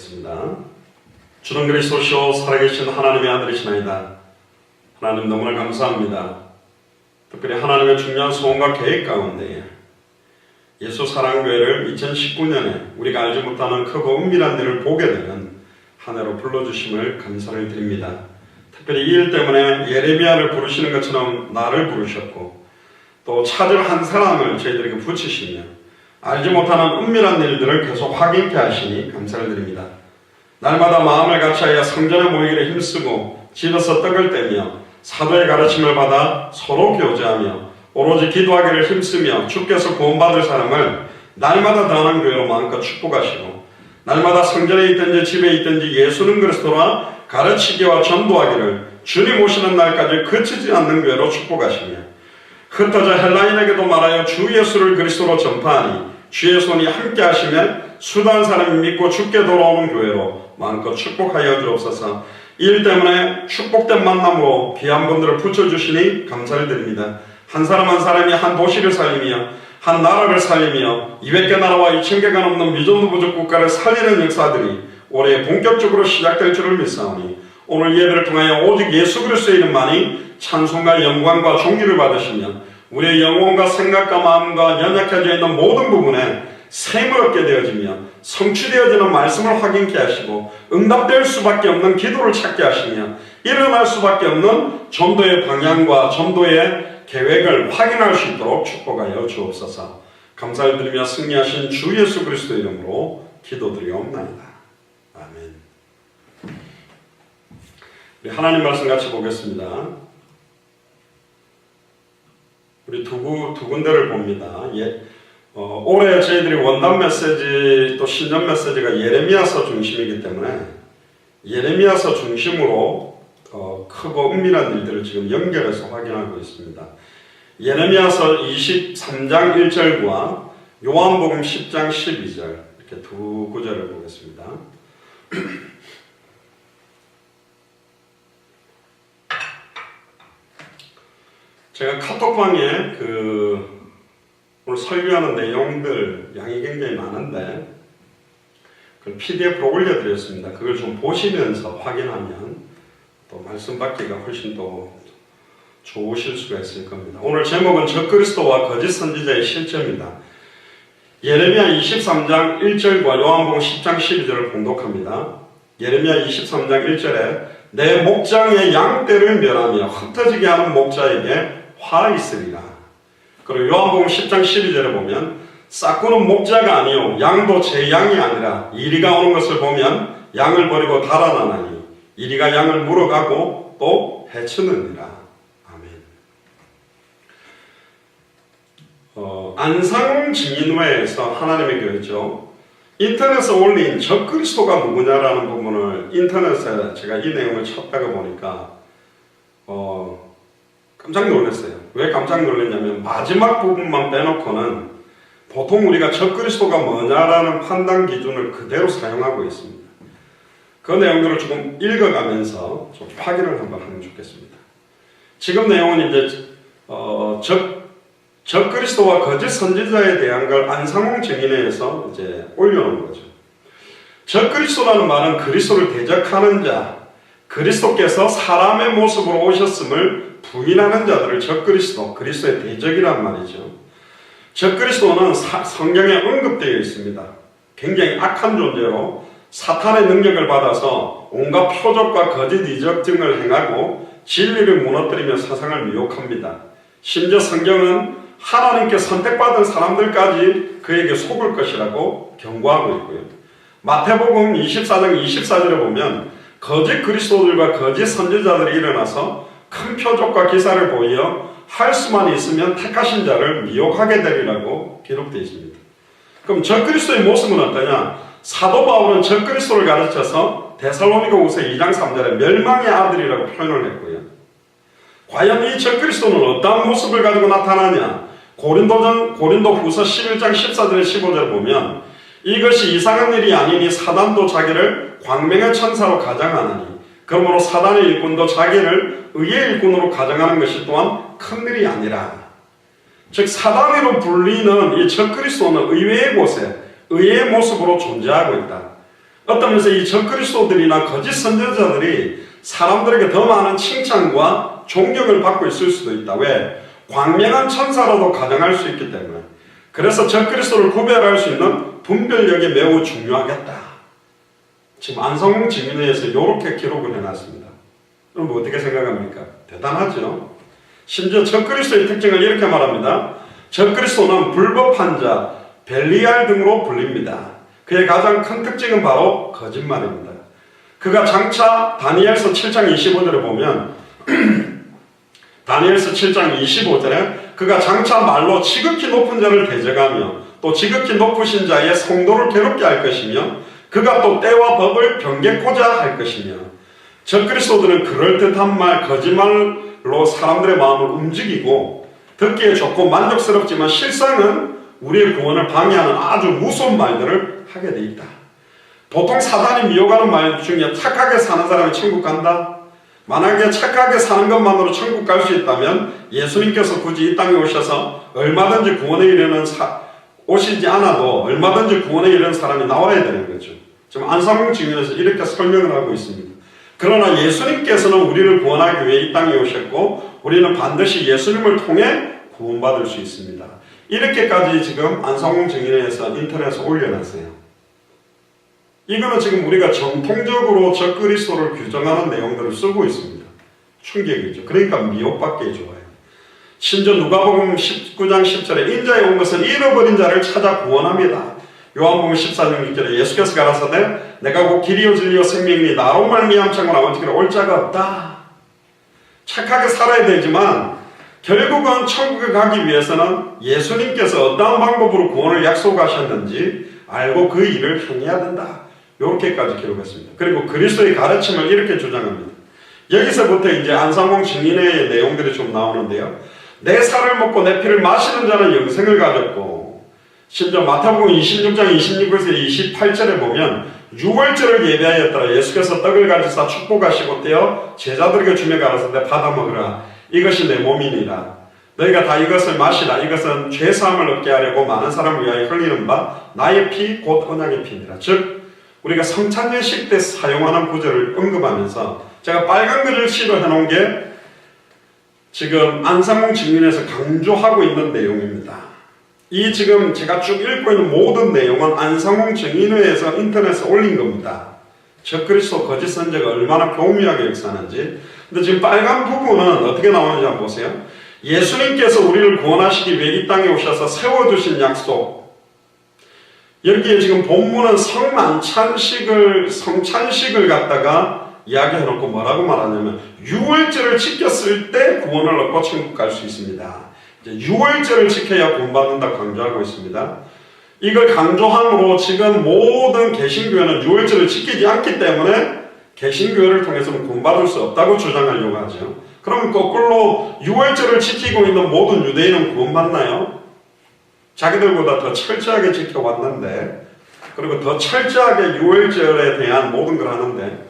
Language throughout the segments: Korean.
기도하겠습니다. 주는 그리스도시오 살아계신 하나님의 아들이시나이다. 하나님 너무나 감사합니다. 특별히 하나님의 중요한 소원과 계획 가운데 예수 사랑교회를 2019년에 우리가 알지 못하는 크고 은밀한 일을 보게 되는 한 해로 불러주심을 감사를 드립니다. 특별히 이 일 때문에 예레미야를 부르시는 것처럼 나를 부르셨고 또 찾을 한 사람을 저희들에게 붙이시며 알지 못하는 은밀한 일들을 계속 확인케 하시니 감사를 드립니다. 날마다 마음을 같이하여 성전에 모이기를 힘쓰고 집에서 떡을 떼며 사도의 가르침을 받아 서로 교제하며 오로지 기도하기를 힘쓰며 주께서 구원받을 사람을 날마다 더하는 교회로 마음껏 축복하시고 날마다 성전에 있든지 집에 있든지 예수는 그리스도라 가르치기와 전도하기를 주님 오시는 날까지 그치지 않는 교회로 축복하시며 흩어져 헬라인에게도 말하여 주 예수를 그리스도로 전파하니 주의 손이 함께 하시면 수단 사람이 믿고 주께 돌아오는 교회로 마음껏 축복하여 주옵소서. 이 일 때문에 축복된 만남으로 귀한 분들을 붙여주시니 감사를 드립니다. 한 사람 한 사람이 한 도시를 살리며 한 나라를 살리며 200개 나라와 2000개가 넘는 미존도 부족 국가를 살리는 역사들이 올해 본격적으로 시작될 줄을 믿사오니 오늘 예배를 통하여 오직 예수 그리스도의 이름만이 찬송과 영광과 존귀를 받으시며 우리의 영혼과 생각과 마음과 연약해져 있는 모든 부분에 샘을 얻게 되어지며 성취되어지는 말씀을 확인케 하시고 응답될 수밖에 없는 기도를 찾게 하시며 일어날 수밖에 없는 전도의 방향과 전도의 계획을 확인할 수 있도록 축복하여 주옵소서. 감사를 드리며 승리하신 주 예수 그리스도의 이름으로 기도드리옵나이다. 아멘. 우리 하나님 말씀 같이 보겠습니다. 우리 두 군데를 봅니다. 올해 저희들이 원단 메시지 또 신전 메시지가 예레미야서 중심이기 때문에 예레미야서 중심으로 크고 은밀한 일들을 지금 연결해서 확인하고 있습니다. 예레미야서 23장 1절과 요한복음 10장 12절 이렇게 두 구절을 보겠습니다. 제가 카톡방에 오늘 설교하는 내용들 양이 굉장히 많은데 그걸 PDF로 올려드렸습니다. 그걸 좀 보시면서 확인하면 또 말씀 받기가 훨씬 더 좋으실 수가 있을 겁니다. 오늘 제목은 적그리스도와 거짓 선지자의 실체입니다. 예레미야 23장 1절과 요한복음 10장 12절을 봉독합니다. 예레미야 23장 1절에 내 목장의 양떼를 멸하며 흩어지게 하는 목자에게 화 있으리라. 그리고 요한복음 10장 12절에 보면 싹구는 목자가 아니요 양도 제 양이 아니라 이리가 오는 것을 보면 양을 버리고 달아나나니 이리가 양을 물어가고 또 해치느니라. 아멘. 안상 증인회에서 하나님의 교회죠. 인터넷에 올린 적그리스도가 누구냐라는 부분을 인터넷에 제가 이 내용을 찾다가 보니까 깜짝 놀랐어요. 왜 깜짝 놀랐냐면 마지막 부분만 빼놓고는 보통 우리가 적그리스도가 뭐냐라는 판단 기준을 그대로 사용하고 있습니다. 그 내용들을 조금 읽어가면서 좀 확인을 한번 하면 좋겠습니다. 지금 내용은 이제 적그리스도와 거짓 선지자에 대한 걸 안상홍 증인회에서 이제 올려놓은 거죠. 적그리스도라는 말은 그리스도를 대적하는 자, 그리스도께서 사람의 모습으로 오셨음을 부인하는 자들을 적그리스도, 그리스도의 대적이란 말이죠. 적그리스도는 성경에 언급되어 있습니다. 굉장히 악한 존재로 사탄의 능력을 받아서 온갖 표적과 거짓 이적 등을 행하고 진리를 무너뜨리며 세상을 미혹합니다. 심지어 성경은 하나님께 선택받은 사람들까지 그에게 속을 것이라고 경고하고 있고요. 마태복음 24장 24절에 보면 거짓 그리스도들과 거짓 선지자들이 일어나서 큰 표적과 기사를 보여 할 수만 있으면 택하신 자를 미혹하게 되리라고 기록되어 있습니다. 그럼 적그리스도의 모습은 어떠냐? 사도 바울은 적그리스도를 가르쳐서 데살로니가후서 2장 3절에 멸망의 아들이라고 표현을 했고요. 과연 이 적그리스도는 어떠한 모습을 가지고 나타나냐? 고린도후서 11장 14절에 15절을 보면 이것이 이상한 일이 아니니 사단도 자기를 광명의 천사로 가장하나니 그러므로 사단의 일꾼도 자기를 의의 일꾼으로 가정하는 것이 또한 큰일이 아니라. 즉 사단으로 불리는 이 적그리스도는 의외의 곳에 의의 모습으로 존재하고 있다. 어떤 면에서 이 적그리스도들이나 거짓 선지자들이 사람들에게 더 많은 칭찬과 존경을 받고 있을 수도 있다. 왜? 광명한 천사라도 가정할 수 있기 때문에. 그래서 적그리스도를 구별할 수 있는 분별력이 매우 중요하겠다. 지금 안성홍 증인회에서 이렇게 기록을 해놨습니다. 그럼 어떻게 생각합니까? 대단하죠? 심지어 적그리스도의 특징을 이렇게 말합니다. 적그리스도는 불법한 자, 벨리알 등으로 불립니다. 그의 가장 큰 특징은 바로 거짓말입니다. 그가 장차 다니엘서 7장 25절에 보면 다니엘서 7장 25절에 그가 장차 말로 지극히 높은 자를 대적하며 또 지극히 높으신 자의 성도를 괴롭게 할 것이며 그가 또 때와 법을 변개코자 할 것이며 적그리스도들은 그럴듯한 말, 거짓말로 사람들의 마음을 움직이고 듣기에 좋고 만족스럽지만 실상은 우리의 구원을 방해하는 아주 무서운 말들을 하게 돼 있다. 보통 사단이 미혹하는 말 중에 착하게 사는 사람이 천국 간다? 만약에 착하게 사는 것만으로 천국 갈 수 있다면 예수님께서 굳이 이 땅에 오셔서 얼마든지 구원에 이르는 오시지 않아도 얼마든지 구원에 이르는 사람이 나와야 되는 거죠. 지금 안성홍 증인에서 이렇게 설명을 하고 있습니다. 그러나 예수님께서는 우리를 구원하기 위해 이 땅에 오셨고 우리는 반드시 예수님을 통해 구원받을 수 있습니다. 이렇게까지 지금 안성홍 증인회에서 인터넷에 올려놨어요. 이거는 지금 우리가 정통적으로 적그리스도를 규정하는 내용들을 쓰고 있습니다. 충격이죠. 그러니까 미혹받기 좋아요. 심지어 누가복음 19장 10절에 인자에 온 것은 잃어버린 자를 찾아 구원합니다. 요한복음 14장 6절에 예수께서 가라사대 내가 곧 길이요 진리요 생명이니 나로 말미암지 않고는 아버지께로 올 자가 없다. 착하게 살아야 되지만 결국은 천국에 가기 위해서는 예수님께서 어떠한 방법으로 구원을 약속하셨는지 알고 그 일을 행해야 된다. 이렇게까지 기록했습니다. 그리고 그리스도의 가르침을 이렇게 주장합니다. 여기서부터 이제 안성홍 증인의 내용들이 좀 나오는데요. 내 살을 먹고 내 피를 마시는 자는 영생을 가졌고 심지어 마태복음 26장 26에서 28절에 보면 유월절을 예배하였더라. 예수께서 떡을 가지사 축복하시고 떼어 제자들에게 주며 가라사대 받아 먹으라. 이것이 내 몸이니라. 너희가 다 이것을 마시라. 이것은 죄사함을 얻게 하려고 많은 사람을 위하여 흘리는 바 나의 피 곧 언약의 피니라. 즉 우리가 성찬예식 때 사용하는 구절을 언급하면서 제가 빨간 글을 실어해 놓은 게 지금 안성홍 증인에서 강조하고 있는 내용입니다. 이 지금 제가 쭉 읽고 있는 모든 내용은 안성홍 증인회에서 인터넷에 올린 겁니다. 적그리스도 거짓 선지자가 얼마나 교묘하게 역사하는지. 근데 지금 빨간 부분은 어떻게 나오는지 한번 보세요. 예수님께서 우리를 구원하시기 위해 이 땅에 오셔서 세워두신 약속. 여기에 지금 본문은 성찬식을 갖다가 이야기해놓고 뭐라고 말하냐면 유월절을 지켰을 때 구원을 얻고 천국 갈 수 있습니다. 이제 유월절을 지켜야 구원받는다 강조하고 있습니다. 이걸 강조함으로 지금 모든 개신교회는 유월절을 지키지 않기 때문에 개신교회를 통해서는 구원받을 수 없다고 주장하려고 하죠. 그럼 거꾸로 유월절을 지키고 있는 모든 유대인은 구원받나요? 자기들보다 더 철저하게 지켜왔는데 그리고 더 철저하게 유월절에 대한 모든 걸 하는데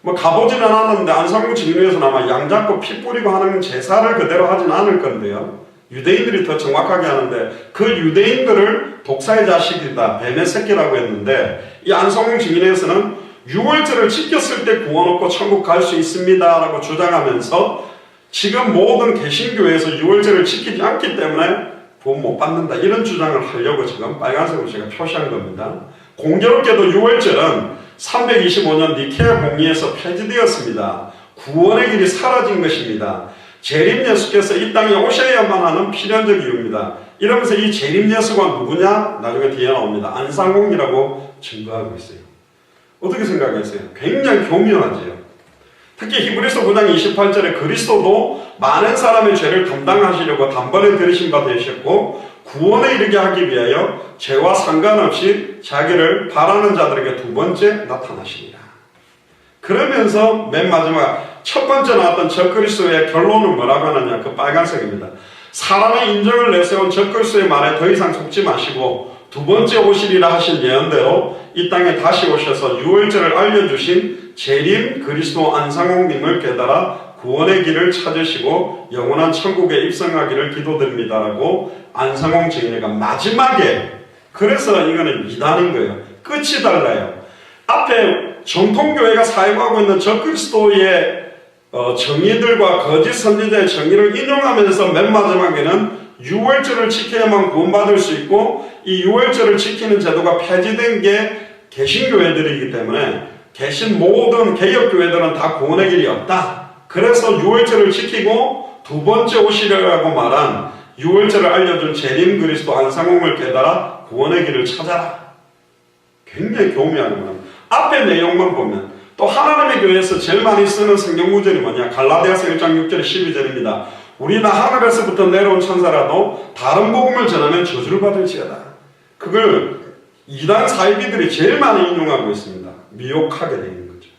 뭐 가보진 않았는데 안성홍 증인회에서는 아마 양 잡고 피 뿌리고 하는 제사를 그대로 하진 않을 건데요. 유대인들이 더 정확하게 하는데 그 유대인들을 독사의 자식이다, 뱀의 새끼라고 했는데 이 안성홍 증인회에서는 유월절을 지켰을 때 구원 얻고 천국 갈 수 있습니다 라고 주장하면서 지금 모든 개신교회에서 유월절을 지키지 않기 때문에 구원 못 받는다 이런 주장을 하려고 지금 빨간색으로 제가 표시한 겁니다. 공교롭게도 유월절은 325년 니케아 공의에서 폐지되었습니다. 구원의 길이 사라진 것입니다. 재림 예수께서 이 땅에 오셔야만 하는 필연적 이유입니다. 이러면서 이 재림 예수가 누구냐? 나중에 뒤에 나옵니다. 안상홍이라고 증거하고 있어요. 어떻게 생각하세요? 굉장히 교묘하지요. 특히 히브리서 9장 28절에 그리스도도 많은 사람의 죄를 담당하시려고 단번에 들으신 바 되셨고 구원에 이르게 하기 위하여 죄와 상관없이 자기를 바라는 자들에게 두 번째 나타나시니라. 그러면서 맨 마지막 첫 번째 나왔던 적그리스도의 결론은 뭐라고 하느냐? 그 빨간색입니다. 사람의 인정을 내세운 적그리스도의 말에 더 이상 속지 마시고 두 번째 오시리라 하신 예언대로 이 땅에 다시 오셔서 유월절을 알려주신 재림 그리스도 안상홍님을 깨달아 구원의 길을 찾으시고 영원한 천국에 입성하기를 기도드립니다라고 안상홍 증인회가 마지막에, 그래서 이거는 이단인 거예요. 끝이 달라요. 앞에 정통교회가 사용하고 있는 적그리스도의 정의들과 거짓 선지자의 정의를 인용하면서 맨 마지막에는 유월절을 지켜야만 구원받을 수 있고, 이 유월절을 지키는 제도가 폐지된 게 개신교회들이기 때문에 개신 모든 개혁교회들은 다 구원의 길이 없다. 그래서 유월절을 지키고 두 번째 오시려고 말한 유월절을 알려준 재림 그리스도 안상홍을 깨달아 구원의 길을 찾아라. 굉장히 교묘하구나. 앞에 내용만 보면 또 하나님의 교회에서 제일 많이 쓰는 성경 구절이 뭐냐? 갈라디아서 1장 6절 12절입니다. 우리나 하늘에서부터 내려온 천사라도 다른 복음을 전하면 저주를 받을지어다. 그걸 이단 사이비들이 제일 많이 인용하고 있습니다. 미혹하게 되는 거죠.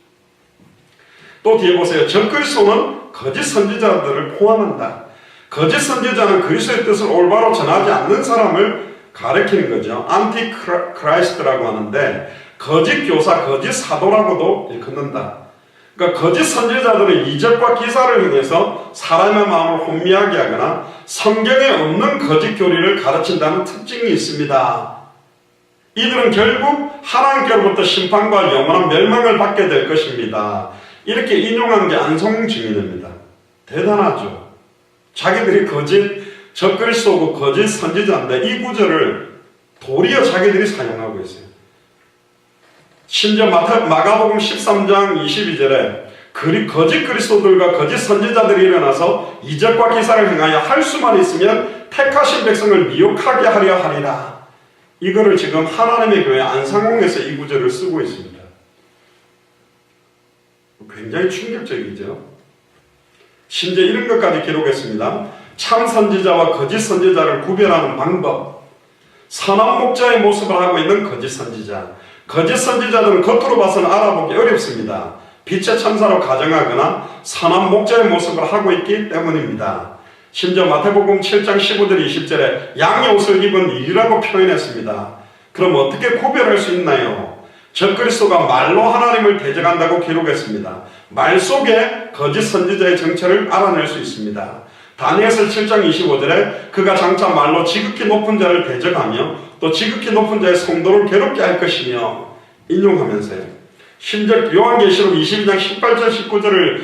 또 뒤에 보세요. 적그리스도는 거짓 선지자들을 포함한다. 거짓 선지자는 그리스도의 뜻을 올바로 전하지 않는 사람을 가리키는 거죠. 안티크라이스트라고 하는데 거짓 교사, 거짓 사도라고도 일컫는다. 그러니까 거짓 선지자들은 이적과 기사를 통해서 사람의 마음을 혼미하게 하거나 성경에 없는 거짓 교리를 가르친다는 특징이 있습니다. 이들은 결국 하나님께로부터 심판과 영원한 멸망을 받게 될 것입니다. 이렇게 인용한 게 안성홍 증인입니다. 대단하죠. 자기들이 거짓 적그리스도고 거짓 선지자인데 이 구절을 도리어 자기들이 사용하고 있어요. 심지어 마가복음 13장 22절에 거짓 그리스도들과 거짓 선지자들이 일어나서 이적과 기사를 행하여 할 수만 있으면 택하신 백성을 미혹하게 하려 하리라. 이거를 지금 하나님의 교회 안상홍에서 이 구절을 쓰고 있습니다. 굉장히 충격적이죠. 심지어 이런 것까지 기록했습니다. 참 선지자와 거짓 선지자를 구별하는 방법. 선한 목자의 모습을 하고 있는 거짓 선지자. 거짓 선지자들은 겉으로 봐서는 알아보기 어렵습니다. 빛의 천사로 가정하거나 선한 목자의 모습을 하고 있기 때문입니다. 심지어 마태복음 7장 15절 20절에 양의 옷을 입은 일이라고 표현했습니다. 그럼 어떻게 구별할 수 있나요? 적그리스도가 말로 하나님을 대적한다고 기록했습니다. 말 속에 거짓 선지자의 정체를 알아낼 수 있습니다. 다니엘서 7장 25절에 그가 장차 말로 지극히 높은 자를 대적하며 또 지극히 높은 자의 성도를 괴롭게 할 것이며 인용하면서요. 심지어 요한계시록 22장 18절 19절을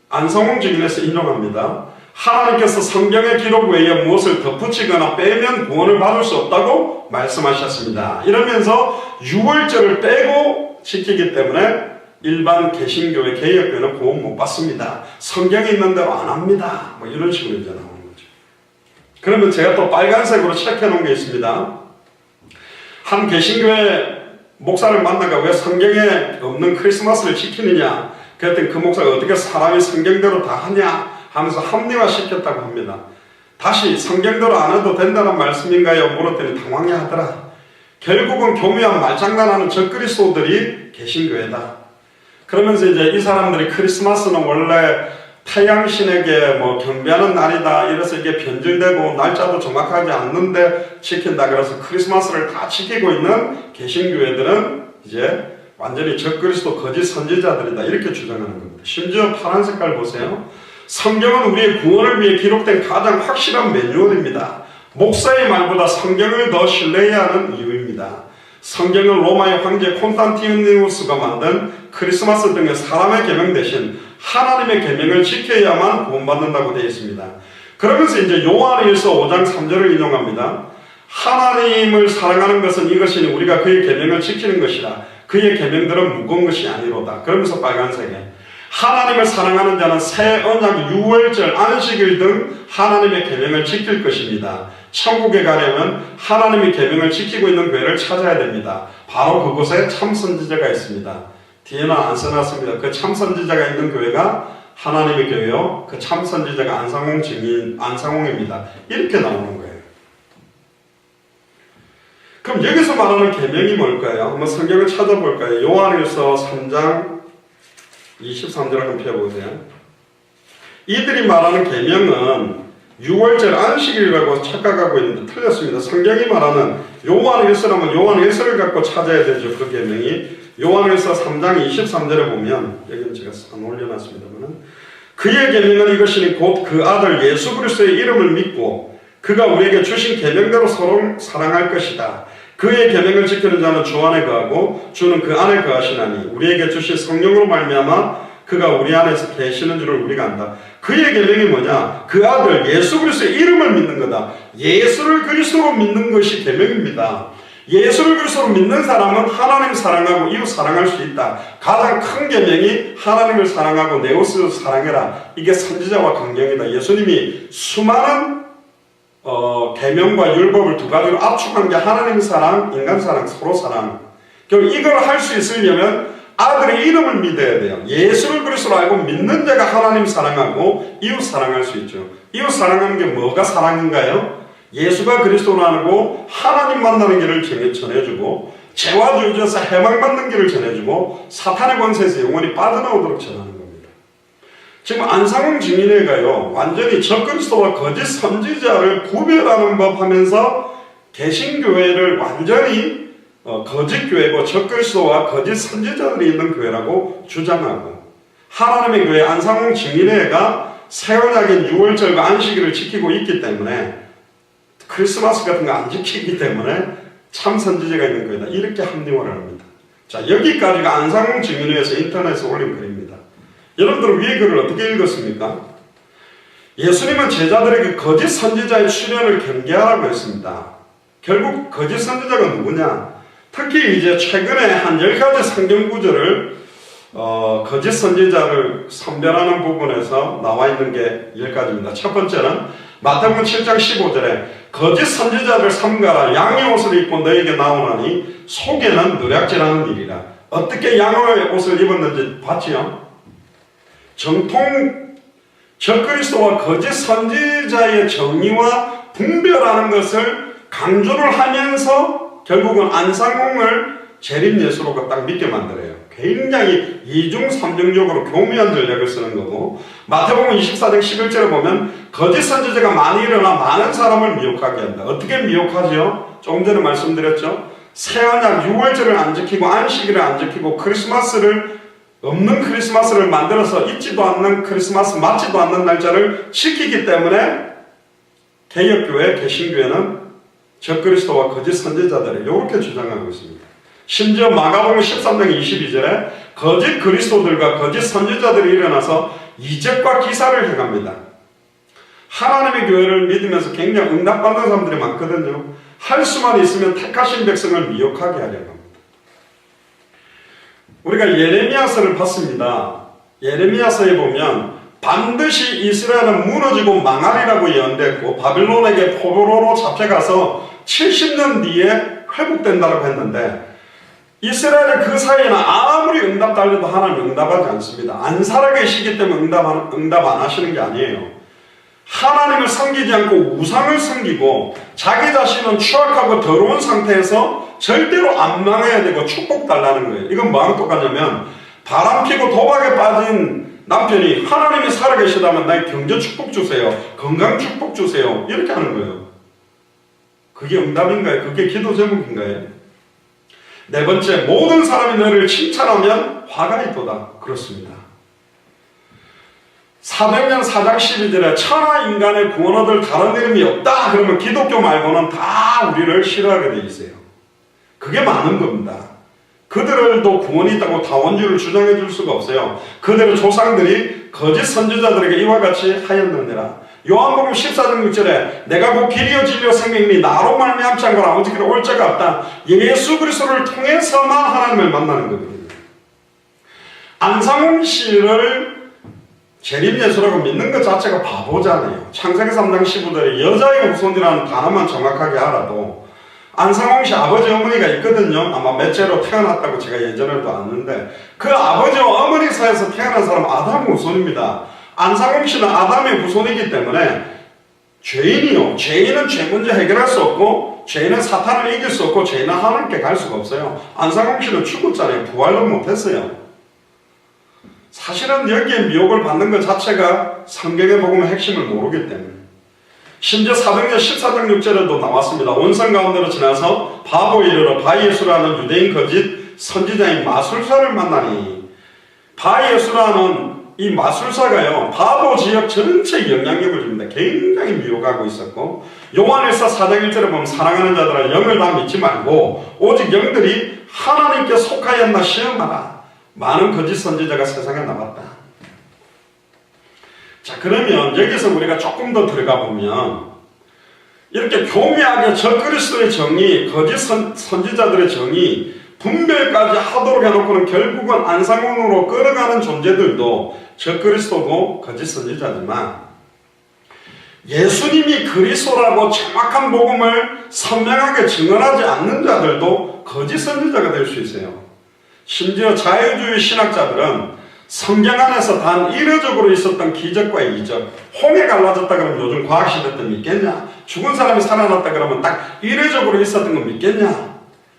안성홍 증인에서 인용합니다. 하나님께서 성경의 기록 외에 무엇을 덧붙이거나 빼면 구원을 받을 수 없다고 말씀하셨습니다. 이러면서 유월절을 빼고 지키기 때문에 일반 개신교회 개혁교회는 구원 못 받습니다. 성경에 있는 대로 안 합니다. 뭐 이런 식으로 이제 나오는 거죠. 그러면 제가 또 빨간색으로 체크해 놓은 게 있습니다. 한 개신교회 목사를 만나가 왜 성경에 없는 크리스마스를 지키느냐? 그랬더니 그 목사가 어떻게 사람이 성경대로 다 하냐? 하면서 합리화시켰다고 합니다. 다시 성경대로 안 해도 된다는 말씀인가요? 물었더니 당황해 하더라. 결국은 교묘한 말장난하는 적그리스도들이 개신교회다. 그러면서 이제 이 사람들이 크리스마스는 원래 태양신에게 뭐 경배하는 날이다. 이래서 이게 변질되고 날짜도 정확하지 않는데 지킨다. 그래서 크리스마스를 다 지키고 있는 개신교회들은 이제 완전히 적그리스도 거짓 선지자들이다. 이렇게 주장하는 겁니다. 심지어 파란 색깔 보세요. 성경은 우리의 구원을 위해 기록된 가장 확실한 매뉴얼입니다. 목사의 말보다 성경을 더 신뢰해야 하는 이유입니다. 성경은 로마의 황제 콘스탄티누스가 만든 크리스마스 등의 사람의 계명 대신 하나님의 계명을 지켜야만 구원받는다고 되어 있습니다. 그러면서 이제 요한일서 5장 3절을 인용합니다. 하나님을 사랑하는 것은 이것이니 우리가 그의 계명을 지키는 것이라. 그의 계명들은 무거운 것이 아니로다. 그러면서 빨간색에 하나님을 사랑하는 자는 새 언약, 유월절, 안식일 등 하나님의 계명을 지킬 것입니다. 천국에 가려면 하나님의 계명을 지키고 있는 교회를 찾아야 됩니다. 바로 그곳에 참선지자가 있습니다. 뒤에는 안 써놨습니다. 그 참선지자가 있는 교회가 하나님의 교회요. 그 참선지자가 안상홍 증인, 안상홍입니다. 이렇게 나오는 거예요. 그럼 여기서 말하는 계명이 뭘까요? 한번 성경을 찾아볼까요? 요한일서 3장 23절 한번 펴보세요. 이들이 말하는 계명은 유월절 안식일이라고 착각하고 있는데 틀렸습니다. 성경이 말하는 요한일서라면 요한일서를 갖고 찾아야 되죠. 그 계명이 요한일서 3장 23절에 보면 여기는 제가 안 올려놨습니다만 그의 계명은 이것이니 곧 그 아들 예수 그리스도의 이름을 믿고 그가 우리에게 주신 계명대로 서로 사랑할 것이다. 그의 계명을 지키는 자는 주 안에 거하고 주는 그 안에 거하시나니 우리에게 주신 성령으로 말미암아 그가 우리 안에서 계시는 줄을 우리가 안다. 그의 계명이 뭐냐? 그 아들 예수 그리스도의 이름을 믿는 거다. 예수를 그리스도로 믿는 것이 계명입니다. 예수를 그리스도로 믿는 사람은 하나님 사랑하고 이웃 사랑할 수 있다. 가장 큰 계명이 하나님을 사랑하고 내 이웃을 사랑해라. 이게 선지자와 강령이다. 예수님이 수많은 계명과 율법을 두 가지로 압축한 게 하나님 사랑, 인간 사랑, 서로 사랑. 결국 이걸 할 수 있으려면 아들의 이름을 믿어야 돼요. 예수를 그리스도로 알고 믿는 자가 하나님 사랑하고 이웃 사랑할 수 있죠. 이웃 사랑하는 게 뭐가 사랑인가요? 예수가 그리스도로 알고 하나님 만나는 길을 전해주고 죄와 죄에서 해방받는 길을 전해주고 사탄의 권세에서 영원히 빠져나오도록 전하는 겁니다. 지금 안상홍 증인회가요 완전히 적그리스도와 거짓 선지자를 구별하는 법 하면서 개신교회를 완전히 거짓 교회고 적그리스도와 거짓 선지자들이 있는 교회라고 주장하고, 하나님의 교회 안상홍 증인회가 새언약인 유월절과 안식일을 지키고 있기 때문에 크리스마스 같은 거 안 지키기 때문에 참 선지자가 있는 교회다, 이렇게 합리화를 합니다. 자, 여기까지가 안상홍 증인회에서 인터넷에 올린 글입니다. 여러분들은 위에 글을 어떻게 읽었습니까? 예수님은 제자들에게 거짓 선지자의 출현을 경계하라고 했습니다. 결국 거짓 선지자가 누구냐? 특히 이제 최근에 한 10가지 성경 구절을 거짓 선지자를 선별하는 부분에서 나와 있는 게 10가지입니다. 첫 번째는 마태복음 7장 15절에 거짓 선지자를 삼가라. 양의 옷을 입고 너에게 나오나니 속에는 누략질하는 일이라. 어떻게 양의 옷을 입었는지 봤지요? 정통 적그리스도와 거짓 선지자의 정의와 분별하는 것을 강조를 하면서 결국은 안상홍을 재림 예수로 딱 믿게 만들어요. 굉장히 이중 삼중적으로 교묘한 전략을 쓰는 거고, 마태복음 24장 11절에 보면 거짓 선지자가 많이 일어나 많은 사람을 미혹하게 한다. 어떻게 미혹하죠? 조금 전에 말씀드렸죠. 새언약 유월절을 안 지키고 안식일을 안 지키고 크리스마스를 없는 크리스마스를 만들어서 있지도 않는 크리스마스, 맞지도 않는 날짜를 지키기 때문에 개혁교회, 개신교회는 적그리스도와 거짓 선지자들을 이렇게 주장하고 있습니다. 심지어 마가복음 13장 22절에 거짓 그리스도들과 거짓 선지자들이 일어나서 이적과 기사를 행합니다. 하나님의 교회를 믿으면서 굉장히 응답받는 사람들이 많거든요. 할 수만 있으면 택하신 백성을 미혹하게 하려고 합니다. 우리가 예레미야서를 봤습니다. 예레미야서에 보면 반드시 이스라엘은 무너지고 망하리라고 예언됐고 바빌론에게 포로로 잡혀가서 70년 뒤에 회복된다고 했는데, 이스라엘은 그 사이에는 아무리 응답 달려도 하나님 응답하지 않습니다. 안 살아계시기 때문에 응답 안 하시는 게 아니에요. 하나님을 섬기지 않고 우상을 섬기고 자기 자신은 추악하고 더러운 상태에서 절대로 안 망해야 되고 축복 달라는 거예요. 이건 뭐랑 똑같냐면 바람 피고 도박에 빠진 남편이 하나님이 살아계시다면 나의 경제 축복 주세요, 건강 축복 주세요, 이렇게 하는 거예요. 그게 응답인가요? 그게 기도 제목인가요? 네 번째, 모든 사람이 너를 칭찬하면 화가 있도다. 그렇습니다. 사도행전 4장 12절에 천하 인간의 구원 얻을 다른 이름이 없다 그러면 기독교 말고는 다 우리를 싫어하게 돼 있어요. 그게 많은 겁니다. 그들도 구원이 있다고 다 원주를 주장해 줄 수가 없어요. 그들의 조상들이 거짓 선지자들에게 이와 같이 하였느니라. 요한복음 14장 6절에 내가 곧 길이요 진리요 생명이니 나로 말미암지 않고는 아버지께로 올 자가 없다. 예수 그리스도를 통해서만 하나님을 만나는 겁니다. 안상홍 씨를 재림 예수라고 믿는 것 자체가 바보잖아요. 창세기 3장 15절에 여자의 후손이라는 단어만 정확하게 알아도 안상홍 씨 아버지 어머니가 있거든요. 아마 맷째로 태어났다고 제가 예전에도 아는데 그 아버지와 어머니 사이에서 태어난 사람은 아담 후손입니다. 안상홍 씨는 아담의 후손이기 때문에 죄인이요. 죄인은 죄 문제 해결할 수 없고 죄인은 사탄을 이길 수 없고 죄인은 하나님께 갈 수가 없어요. 안상홍 씨는 죽었잖아요. 부활도 못했어요. 사실은 여기에 미혹을 받는 것 자체가 성경의 복음의 핵심을 모르기 때문에. 심지어 사도행전 14장 6절에도 나왔습니다. 원성 가운데로 지나서 바보에 이르러 바예수라는 유대인 거짓 선지자인 마술사를 만나니, 바예수라는 이 마술사가요, 바보 지역 전체에 영향력을 줍니다. 굉장히 미혹하고 있었고, 요한일서 4장 1절에 보면 사랑하는 자들아 영을 다 믿지 말고 오직 영들이 하나님께 속하였나 시험하라. 많은 거짓 선지자가 세상에 나왔다. 자, 그러면 여기서 우리가 조금 더 들어가 보면 이렇게 교묘하게 적그리스도의 정의, 거짓 선지자들의 정의 분별까지 하도록 해놓고는 결국은 안상원으로 끌어가는 존재들도 적그리스도고 거짓 선지자지만, 예수님이 그리스도라고 정확한 복음을 선명하게 증언하지 않는 자들도 거짓 선지자가 될 수 있어요. 심지어 자유주의 신학자들은 성경 안에서 단 이례적으로 있었던 기적과 이적, 홍해 갈라졌다 그러면 요즘 과학시대 때 믿겠냐? 죽은 사람이 살아났다 그러면 딱 이례적으로 있었던 거 믿겠냐?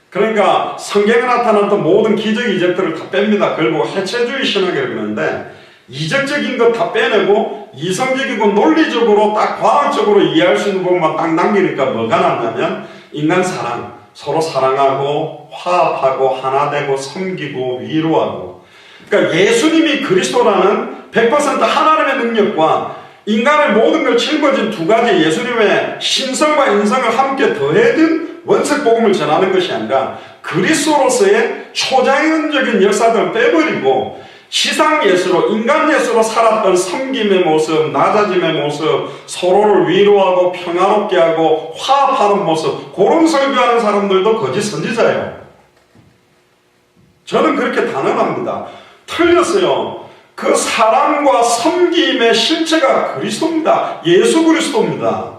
그러니까 성경에 나타났던 모든 기적 이적들을 다 뺍니다. 결국 해체주의 신학이라고 그러는데, 이적적인 것 다 빼내고 이성적이고 논리적으로 딱 과학적으로 이해할 수 있는 부분만 딱 남기니까 뭐가 남냐면 인간 사랑, 서로 사랑하고 화합하고 하나 되고 섬기고 위로하고. 그러니까 예수님이 그리스도라는 100% 하나님의 능력과 인간의 모든 걸 짊어진 두 가지 예수님의 신성과 인성을 함께 더해진 원색 복음을 전하는 것이 아니라 그리스도로서의 초자연적인 역사들을 빼버리고 지상 예수로, 인간 예수로 살았던 섬김의 모습, 낮아짐의 모습, 서로를 위로하고 평화롭게 하고 화합하는 모습, 그런 설교하는 사람들도 거짓 선지자예요. 저는 그렇게 단언합니다. 틀렸어요. 그 사랑과 섬김의 실체가 그리스도입니다. 예수 그리스도입니다.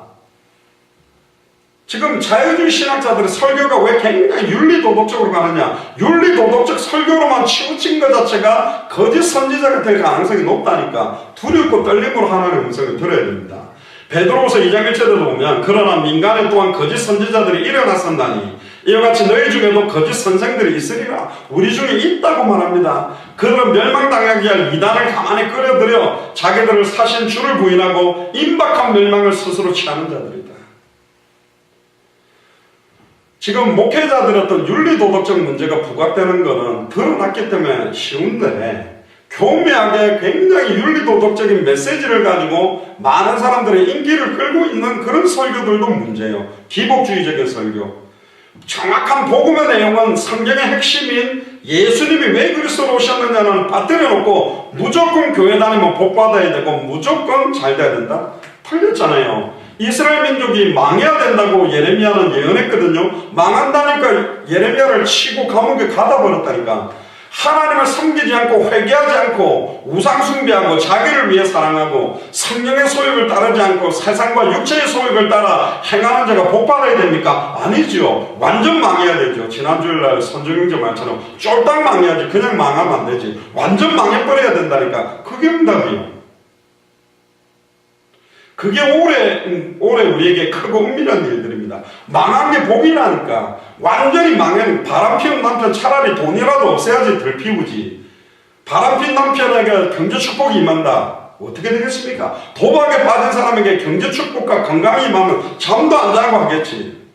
지금 자유주의 신학자들의 설교가 왜 굉장히 윤리도덕적으로 가느냐? 윤리도덕적 설교로만 치우친 것 자체가 거짓 선지자가 될 가능성이 높다니까. 두렵고 떨림으로 하나님의 음성을 들어야 됩니다. 베드로후서 2장 1절에도 보면 그러나 민간에 또한 거짓 선지자들이 일어났었나니 이와 같이 너희 중에도 거짓 선생들이 있으리라. 우리 중에 있다고 말합니다. 그들은 멸망당하게 할 이단을 가만히 끌어들여 자기들을 사신 주를 부인하고 임박한 멸망을 스스로 취하는 자들이다. 지금 목회자들의 어떤 윤리도덕적 문제가 부각되는 것은 드러났기 때문에 쉬운데, 교묘하게 굉장히 윤리도덕적인 메시지를 가지고 많은 사람들의 인기를 끌고 있는 그런 설교들도 문제예요. 기복주의적인 설교. 정확한 복음의 내용은 성경의 핵심인 예수님이 왜 그리스도로 오셨느냐는 빠뜨려놓고 무조건 교회 다니면 복 받아야 되고 무조건 잘 돼야 된다? 틀렸잖아요. 이스라엘 민족이 망해야 된다고 예레미야는 예언했거든요. 망한다니까 예레미야를 치고 감옥에 가다 버렸다니까. 하나님을 섬기지 않고 회개하지 않고 우상 숭배하고 자기를 위해 사랑하고 성령의 소욕을 따르지 않고 세상과 육체의 소욕을 따라 행하는 자가 복 받아야 됩니까? 아니죠. 완전 망해야 되죠. 지난주일날 선정영제 말처럼 쫄딱 망해야지. 그냥 망하면 안 되지. 완전 망해버려야 된다니까. 그게 응답이에요. 그게 올해 우리에게 크고 은밀한 일들입니다. 망한 게 복이라니까. 완전히 망한 바람 피운 남편 차라리 돈이라도 없애야지 덜 피우지. 바람 핀 남편에게 경제 축복이 임한다. 어떻게 되겠습니까? 도박에 빠진 사람에게 경제 축복과 건강이 임하면 잠도 안 자고 하겠지.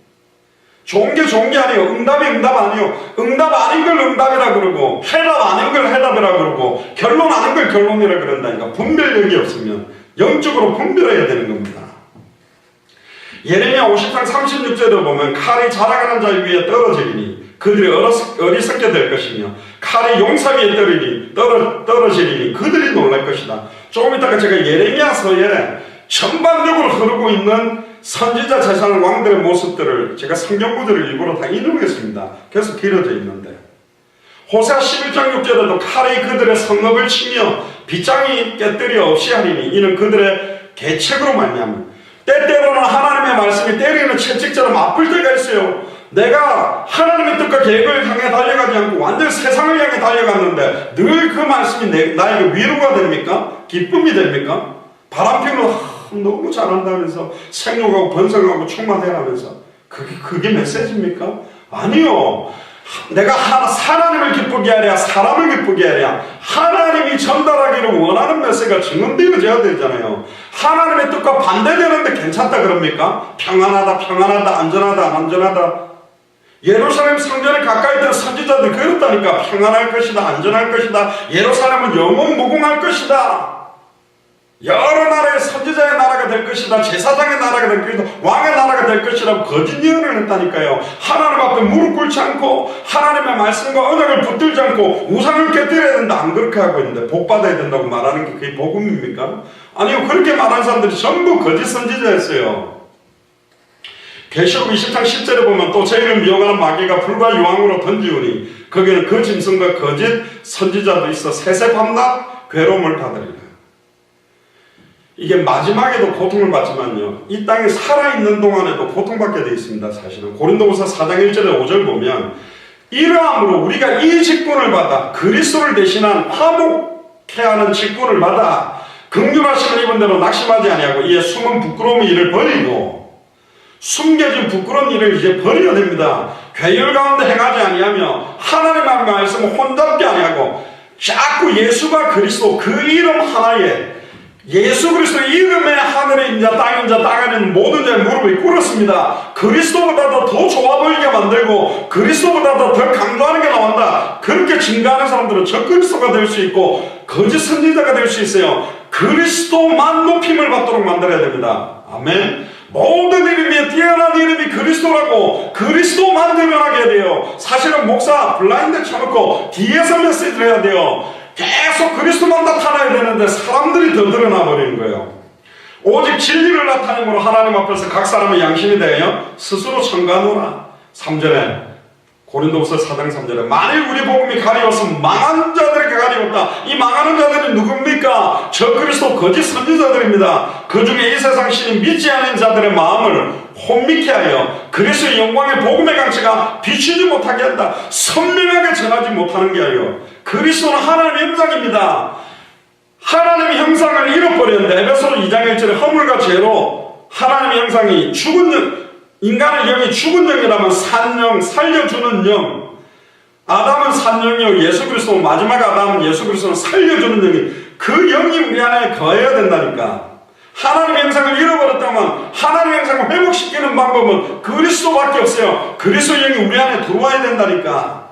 좋은 게 좋은 게 아니에요. 응답이 응답 아니에요. 응답 아닌 걸 응답이라 그러고 해답 아닌 걸 해답이라 그러고 결론 아닌 걸 결론이라 그런다니까. 분별력이 없으면 영적으로 분별해야 되는 겁니다. 예레미야 50장 36절에 보면 칼이 자라가는 자 위에 떨어지리니 그들이 어리석게 될 것이며 칼이 용사 위에 떨어지리니 그들이 놀랄 것이다. 조금 이따가 제가 예레미야서에 전반적으로 흐르고 있는 선지자 재산 왕들의 모습들을 제가 성경 구절을 일부러 다 인용했습니다. 계속 길어져 있는데 호세아 11장 6절에도 칼이 그들의 성읍을 치며 빗장이 깨뜨려 없이 하리니 이는 그들의 계책으로 말미암아. 때때로는 하나님의 말씀이 때리는 채찍처럼 아플 때가 있어요. 내가 하나님의 뜻과 계획을 향해 달려가지 않고 완전 세상을 향해 달려갔는데 늘 그 말씀이 나에게 위로가 됩니까? 기쁨이 됩니까? 바람 피우면 너무 잘한다면서 생육하고 번성하고 충만해라면서 그게 메시지입니까? 아니요. 내가 하나님을 기쁘게 하랴 사람을 기쁘게 하랴 하나님이 전달하기를 원하는 메시지가 증언되어져야 되잖아요. 하나님의 뜻과 반대되는데 괜찮다 그럽니까? 평안하다 안전하다 예루살렘 성전에 가까이 있던 선지자들이 그랬다니까. 평안할 것이다, 안전할 것이다, 예루살렘은 영원 무궁할 것이다, 여러 나라의 선지자의 나라가 될 것이다, 제사장의 나라가 될 것이다, 왕의 나라가 될 것이라고 거짓 예언을 했다니까요. 하나님 앞에 무릎 꿇지 않고 하나님의 말씀과 언약을 붙들지 않고 우상을 깨뜨려야 된다, 안 그렇게 하고 있는데 복 받아야 된다고 말하는 게 그게 복음입니까? 아니요, 그렇게 말하는 사람들이 전부 거짓 선지자였어요. 계시록 20장 10절에 보면 또 저희를 미혹하는 마귀가 불과 유황으로 던지우니 거기는 그 짐승과 거짓 선지자도 있어 세세 밤낮 괴로움을 받으리라. 이게 마지막에도 고통을 받지만요, 이 땅에 살아있는 동안에도 고통받게 되어 있습니다. 사실은 고린도후서 4장 1절에 5절 보면 이러함으로 우리가 이 직분을 받아 그리스도를 대신한 화목케 하는 직분을 받아 긍휼하심을 입은 대로 낙심하지 아니하고 이에 숨은 부끄러움의 일을 버리고, 숨겨진 부끄러운 일을 이제 버려야 됩니다. 괴율 가운데 행하지 아니하며 하나님의 말씀을 혼잡게 아니하고 자꾸 예수가 그리스도 그 이름 하나에, 예수 그리스도의 이름에 하늘에 인자 땅에 인자 땅 안에 있는 모든 자의 무릎을 꿇었습니다. 그리스도보다도 더 좋아 보이게 만들고 그리스도보다도 더 강조하는 게 나온다, 그렇게 증가하는 사람들은 저 그리스도가 될 수 있고 거짓 선지자가 될 수 있어요. 그리스도만 높임을 받도록 만들어야 됩니다. 아멘. 모든 이름이 뛰어난 이름이 그리스도라고 그리스도만 드러나게 해야 돼요. 사실은 목사 블라인드 쳐놓고 뒤에서 메시지를 해야 돼요. 계속 그리스도만 나타나야 되는데 사람들이 더 드러나 버리는 거예요. 오직 진리를 나타내므로 하나님 앞에서 각 사람의 양심이 되어 스스로 청가하노라. 3절에 고린도후서 4장 3절에 만일 우리 복음이 가리웠으면 망한 자들에게 가리웠다. 이 망하는 자들이 누굽니까? 저 그리스도 거짓 선지자들입니다. 그 중에 이 세상 신이 믿지 않는 자들의 마음을 혼미케 하여 그리스도의 영광의 복음의 강체가 비추지 못하게 한다. 선명하게 전하지 못하는 게 아니에요. 그리스도는 하나님의 형상입니다. 하나님의 형상을 잃어버렸는데 에베소서 2장 1절에 허물과 죄로 하나님의 형상이 죽은 영, 인간의 영이 죽은 영이라면 산 영, 살려주는 영. 아담은 산 영이요 예수 그리스도 마지막 아담은 예수 그리스도는 살려주는 영이, 그 영이 우리 안에 거해야 된다니까. 하나님의 형상을 잃어버렸다면 하나님의 형상을 회복시키는 방법은 그리스도밖에 없어요. 그리스도의 영이 우리 안에 들어와야 된다니까.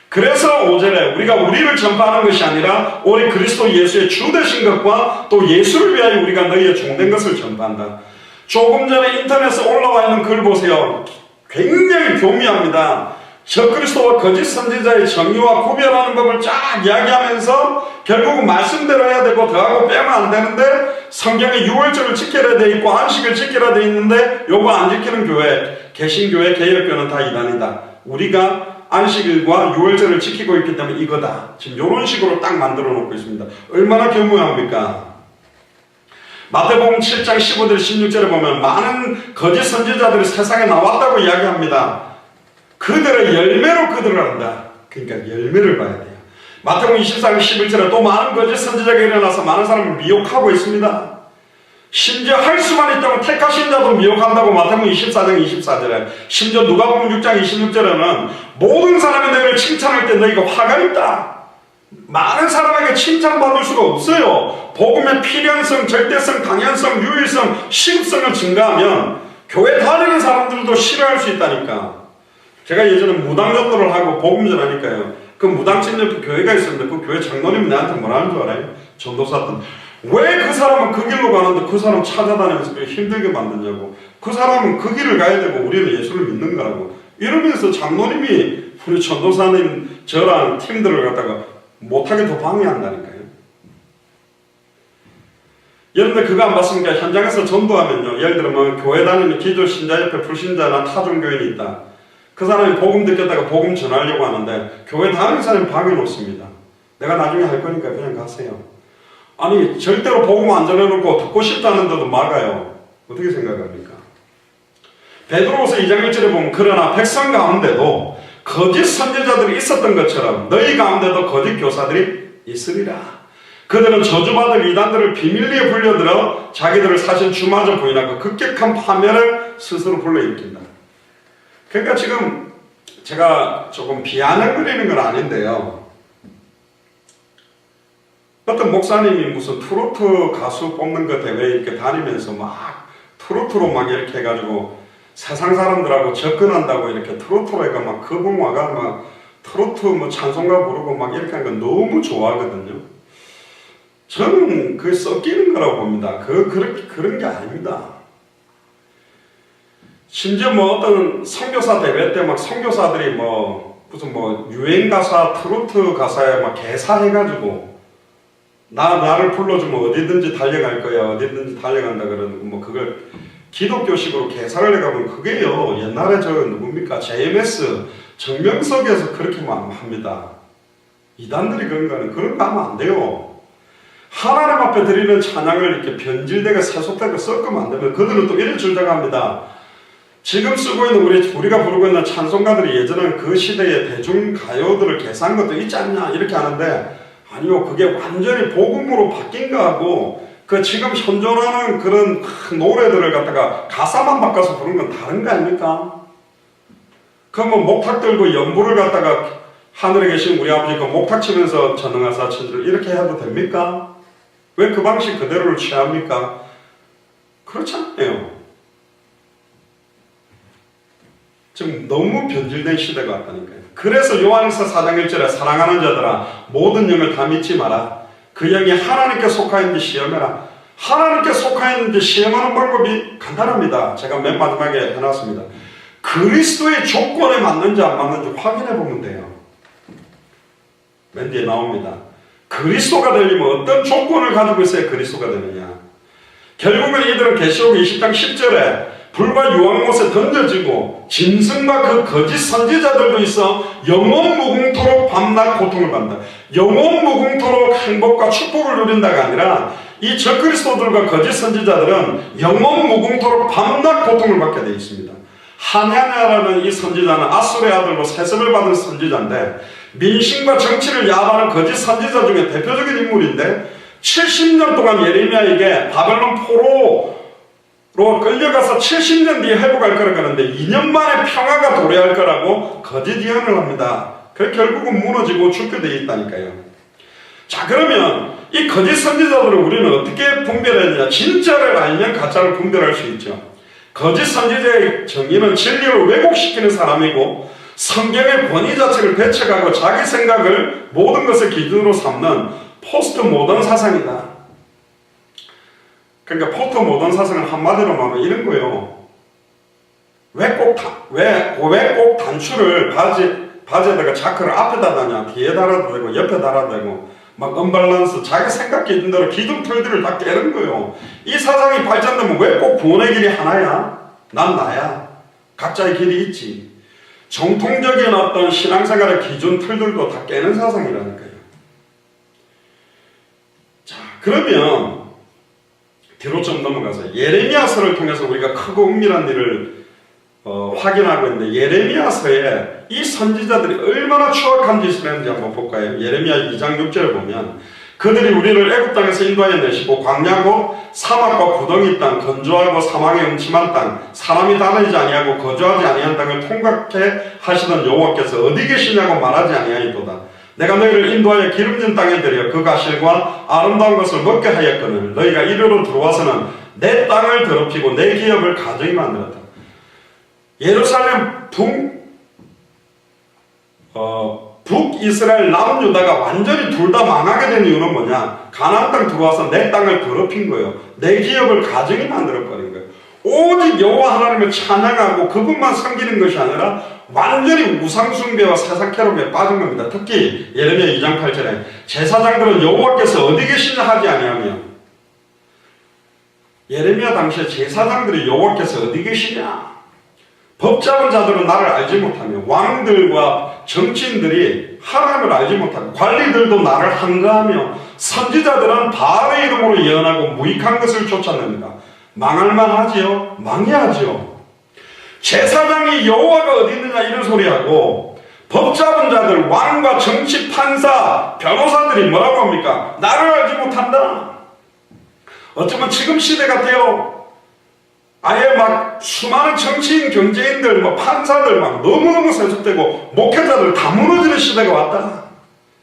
그래서 5절에 우리가 우리를 전파하는 것이 아니라 오직 그리스도 예수의 주 되신 것과 또 예수를 위하여 우리가 너희의 종된 것을 전파한다. 조금 전에 인터넷에 올라와 있는 글 보세요. 굉장히 교미합니다. 저 그리스도와 거짓 선지자의 정의와 구별하는 법을 쫙 이야기하면서 결국은 말씀대로 해야 되고 더하고 빼면 안 되는데 성경에 유월절을 지켜야 돼 있고 안식을 지켜야 돼 있는데 요거 안 지키는 교회, 개신교회, 개혁교회는 다 이단이다. 우리가 안식일과 유월절을 지키고 있기 때문에 이거다. 지금 이런 식으로 딱 만들어 놓고 있습니다. 얼마나 교묘합니까? 마태복음 7장 15절 16절에 보면 많은 거짓 선지자들이 세상에 나왔다고 이야기합니다. 그들의 열매로 그들을 안다. 그러니까 열매를 봐야 돼요. 마태복음 24장 11절에 또 많은 거짓 선지자가 일어나서 많은 사람을 미혹하고 있습니다. 심지어 할 수만 있다면 택하신 자도 미혹한다고 마태복음 24장 24절에, 심지어 누가복음 6장 26절에는 모든 사람이 너희를 칭찬할 때 너희가 화가 있다. 많은 사람에게 칭찬받을 수가 없어요. 복음의 필연성, 절대성, 당연성, 유일성, 시급성을 증가하면 교회 다니는 사람들도 싫어할 수 있다니까. 제가 예전에 무당 전도를 하고 복음 전하니까요. 그 무당집 옆에 교회가 있었는데 그 교회 장로님이 나한테 뭐라는 줄 알아요? 전도사든. 왜 그 사람은 그 길로 가는데 그 사람 찾아다니면서 왜 힘들게 만드냐고. 그 사람은 그 길을 가야 되고 우리는 예수를 믿는 거라고. 이러면서 장로님이 우리 전도사님 저랑 팀들을 갖다가 못하게 더 방해한다니까요. 여러분들 그거 안 봤습니까? 현장에서 전도하면요, 예를 들면 교회 다니는 기존 신자 옆에 불신자나 타종교인이 있다. 그 사람이 복음 듣겠다가 복음 전하려고 하는데 교회 다니는 사람이 방해 놓습니다. 내가 나중에 할 거니까 그냥 가세요. 아니 절대로 복음 안 전해놓고 듣고 싶다는데도 막아요. 어떻게 생각합니까? 베드로후서 2장 1절에 보면 그러나 백성 가운데도 거짓 선지자들이 있었던 것처럼 너희 가운데도 거짓 교사들이 있으리라. 그들은 저주받을 이단들을 비밀리에 불려들어 자기들을 사실 주마저 부인하고 급격한 파멸을 스스로 불러일으킨다. 그러니까 지금 제가 조금 비아냥 거리는 건 아닌데요. 어떤 목사님이 무슨 트로트 가수 뽑는 거 대회에 이렇게 다니면서 막 트로트로 막 이렇게 해가지고 세상 사람들하고 접근한다고 이렇게 트로트로 해가 막 거봉 와가 막 트로트 뭐 찬송가 부르고 막 이렇게 하는 거 너무 좋아하거든요. 저는 그게 섞이는 거라고 봅니다. 그런 게 아닙니다. 심지어 뭐 어떤 선교사 대회 때 막 선교사들이 무슨 유행 가사, 트로트 가사에 막 개사해가지고 나를 불러주면 어디든지 달려갈 거야, 어디든지 달려간다 그러는 거 그걸 기독교식으로 개사를 해가면 그게요. 옛날에 누굽니까? JMS 정명석에서 그렇게만 합니다. 이단들이 그런 거 하면 안 돼요. 하나님 앞에 드리는 찬양을 이렇게 변질되게 세속되게 섞으면 안 되면 그들은 또 이래 주장합니다. 지금 쓰고 있는 우리가 부르고 있는 찬송가들이 예전에는 그 시대의 대중가요들을 개사한 것도 있지 않냐 이렇게 하는데 아니요. 그게 완전히 복음으로 바뀐 거하고 지금 현존하는 그런 노래들을 갖다가 가사만 바꿔서 부르는 건 다른 거 아닙니까? 목탁 들고 연부를 갖다가 하늘에 계신 우리 아버지 목탁 치면서 전능하사 천지를 이렇게 해도 됩니까? 왜 그 방식 그대로를 취합니까? 그렇지 않아요. 지금 너무 변질된 시대가 왔다니까요. 그래서 요한일서 4장 1절에 사랑하는 자들아 모든 영을 다 믿지 마라. 그 영이 하나님께 속하였는지 시험해라. 하나님께 속하였는지 시험하는 방법이 간단합니다. 제가 맨 마지막에 해놨습니다. 그리스도의 조건에 맞는지 안 맞는지 확인해 보면 돼요. 맨 뒤에 나옵니다. 그리스도가 되려면 어떤 조건을 가지고 있어야 그리스도가 되느냐. 결국은 이들은 계시록 20장 10절에 불과 유황못에 던져지고 짐승과 그 거짓 선지자들도 있어 영원 무궁토록 밤낮 고통을 받는다. 영원 무궁토록 행복과 축복을 누린다가 아니라 이 적그리스도들과 거짓 선지자들은 영원 무궁토록 밤낮 고통을 받게 되어 있습니다. 하냐냐라는 이 선지자는 아수르의 아들로 세습을 받은 선지자인데 민심과 정치를 야단하는 거짓 선지자 중에 대표적인 인물인데 70년 동안 예레미야에게 바벨론 포로로 끌려가서 70년 뒤에 회복할 거라고 하는데 2년 만에 평화가 도래할 거라고 거짓 예언을 합니다. 그래서 결국은 무너지고 죽게 되어 있다니까요. 자, 그러면 이 거짓 선지자들을 우리는 어떻게 분별했느냐? 진짜를 알면 가짜를 분별할 수 있죠. 거짓 선지자의 정의는 진리를 왜곡시키는 사람이고 성경의 권위 자체를 배척하고 자기 생각을 모든 것을 기준으로 삼는 포스트 모던 사상이다. 그러니까 포스트 모던 사상은 한마디로 말하면 이런 거예요. 왜 꼭 단추를 바지에다가 자크를 앞에다 다냐, 뒤에 달아도 되고 옆에 달아도 되고 막 언밸런스 자기 생각 기준 대로 기둥 틀들을 다 깨는 거예요. 이 사상이 발전되면 왜 꼭 구원의 길이 하나야? 난 나야. 각자의 길이 있지. 정통적인 어떤 신앙생활의 기준 틀들도 다 깨는 사상이라니까요. 자, 그러면 뒤로 좀 넘어가서 예레미야서를 통해서 우리가 크고 은밀한 일을 확인하고 있는데 예레미야서에 이 선지자들이 얼마나 추악한 짓을 했는지 한번 볼까요? 예레미야 2장 6절을 보면 그들이 우리를 애굽 땅에서 인도하여 내시고 광야고 사막과 구덩이 땅, 건조하고 사망의 음침한 땅, 사람이 다니지 아니하고 거주하지 아니한 땅을 통각해 하시던 여호와께서 어디 계시냐고 말하지 아니하이도다. 내가 너희를 인도하여 기름진 땅에 들여 그 가실과 아름다운 것을 먹게 하였거늘 너희가 이리로 들어와서는 내 땅을 더럽히고 내 기업을 가정히 만들었다. 예루살렘 북이스라엘 남유다가 완전히 둘 다 망하게 된 이유는 뭐냐? 가나안 땅 들어와서 내 땅을 더럽힌 거예요. 내 기업을 가정히 만들어버린 거예요. 오직 여호와 하나님을 찬양하고 그분만 섬기는 것이 아니라 완전히 우상숭배와 세상캐롯에 빠진 겁니다. 특히 예레미야 2장 8절에 제사장들은 여호와께서 어디 계시냐 하지 아니하며 예레미야 당시에 제사장들이 여호와께서 어디 계시냐? 법 잡은 자들은 나를 알지 못하며 왕들과 정치인들이 하나님을 알지 못하고 관리들도 나를 항거하며 선지자들은 바알의 이름으로 예언하고 무익한 것을 쫓아냅니다. 망할만 하지요? 망해야지요. 제사장이 여호와가 어디 있느냐 이런 소리하고 법 잡은 자들 왕과 정치 판사 변호사들이 뭐라고 합니까? 나를 알지 못한다. 어쩌면 지금 시대 같아요. 아예 막 수많은 정치인, 경제인들, 판사들 막 너무너무 세속되고 목회자들 다 무너지는 시대가 왔다.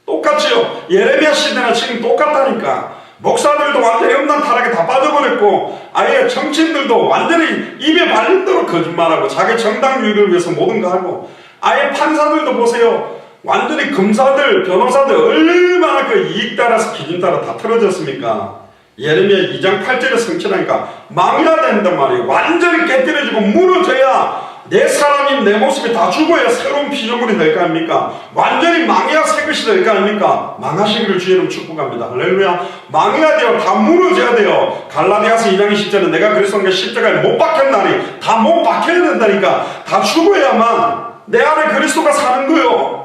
똑같지요. 예레미야 시대나 지금 똑같다니까. 목사들도 완전히 음란타락에 다 빠져버렸고, 아예 정치인들도 완전히 입에 발린 대로 거짓말하고 자기 정당 유익을 위해서 모든 거 하고, 아예 판사들도 보세요. 완전히 검사들, 변호사들 얼마나 그 이익 따라서 기준 따라 다 틀어졌습니까? 예레미야 2장 8절에 성취하니까 망해야 된단 말이에요. 완전히 깨뜨려지고 무너져야 내 사람인 내 모습이 다 죽어야 새로운 피조물이 될 거 아닙니까? 완전히 망해야 새 것이 될 거 아닙니까? 망하시기를 주의로 축복합니다. 할렐루야. 망해야 돼요. 다 무너져야 돼요. 갈라디아서 2장 20절에 내가 그리스도께 십자가에 못 박혔나니 다 못 박혀야 된다니까. 다 죽어야만 내 안에 그리스도가 사는 거요.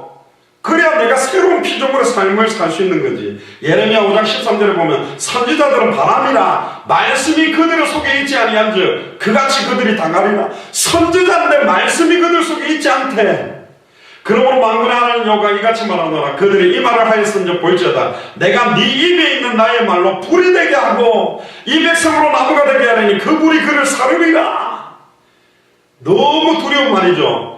그래야 내가 새로운 피조물의 삶을 살 수 있는 거지. 예레미야 5장 13절에 보면 선지자들은 바람이라 말씀이 그들 속에 있지 아니한즉 그같이 그들이 당하리라. 선지자인데 말씀이 그들 속에 있지 않대. 그러므로 만군의 하나님 여호와가 이같이 말하노라. 그들이 이 말을 하였은즉 볼지어다 내가 네 입에 있는 나의 말로 불이 되게 하고 이 백성으로 나무가 되게 하려니 그 불이 그를 사르리라. 너무 두려운 말이죠.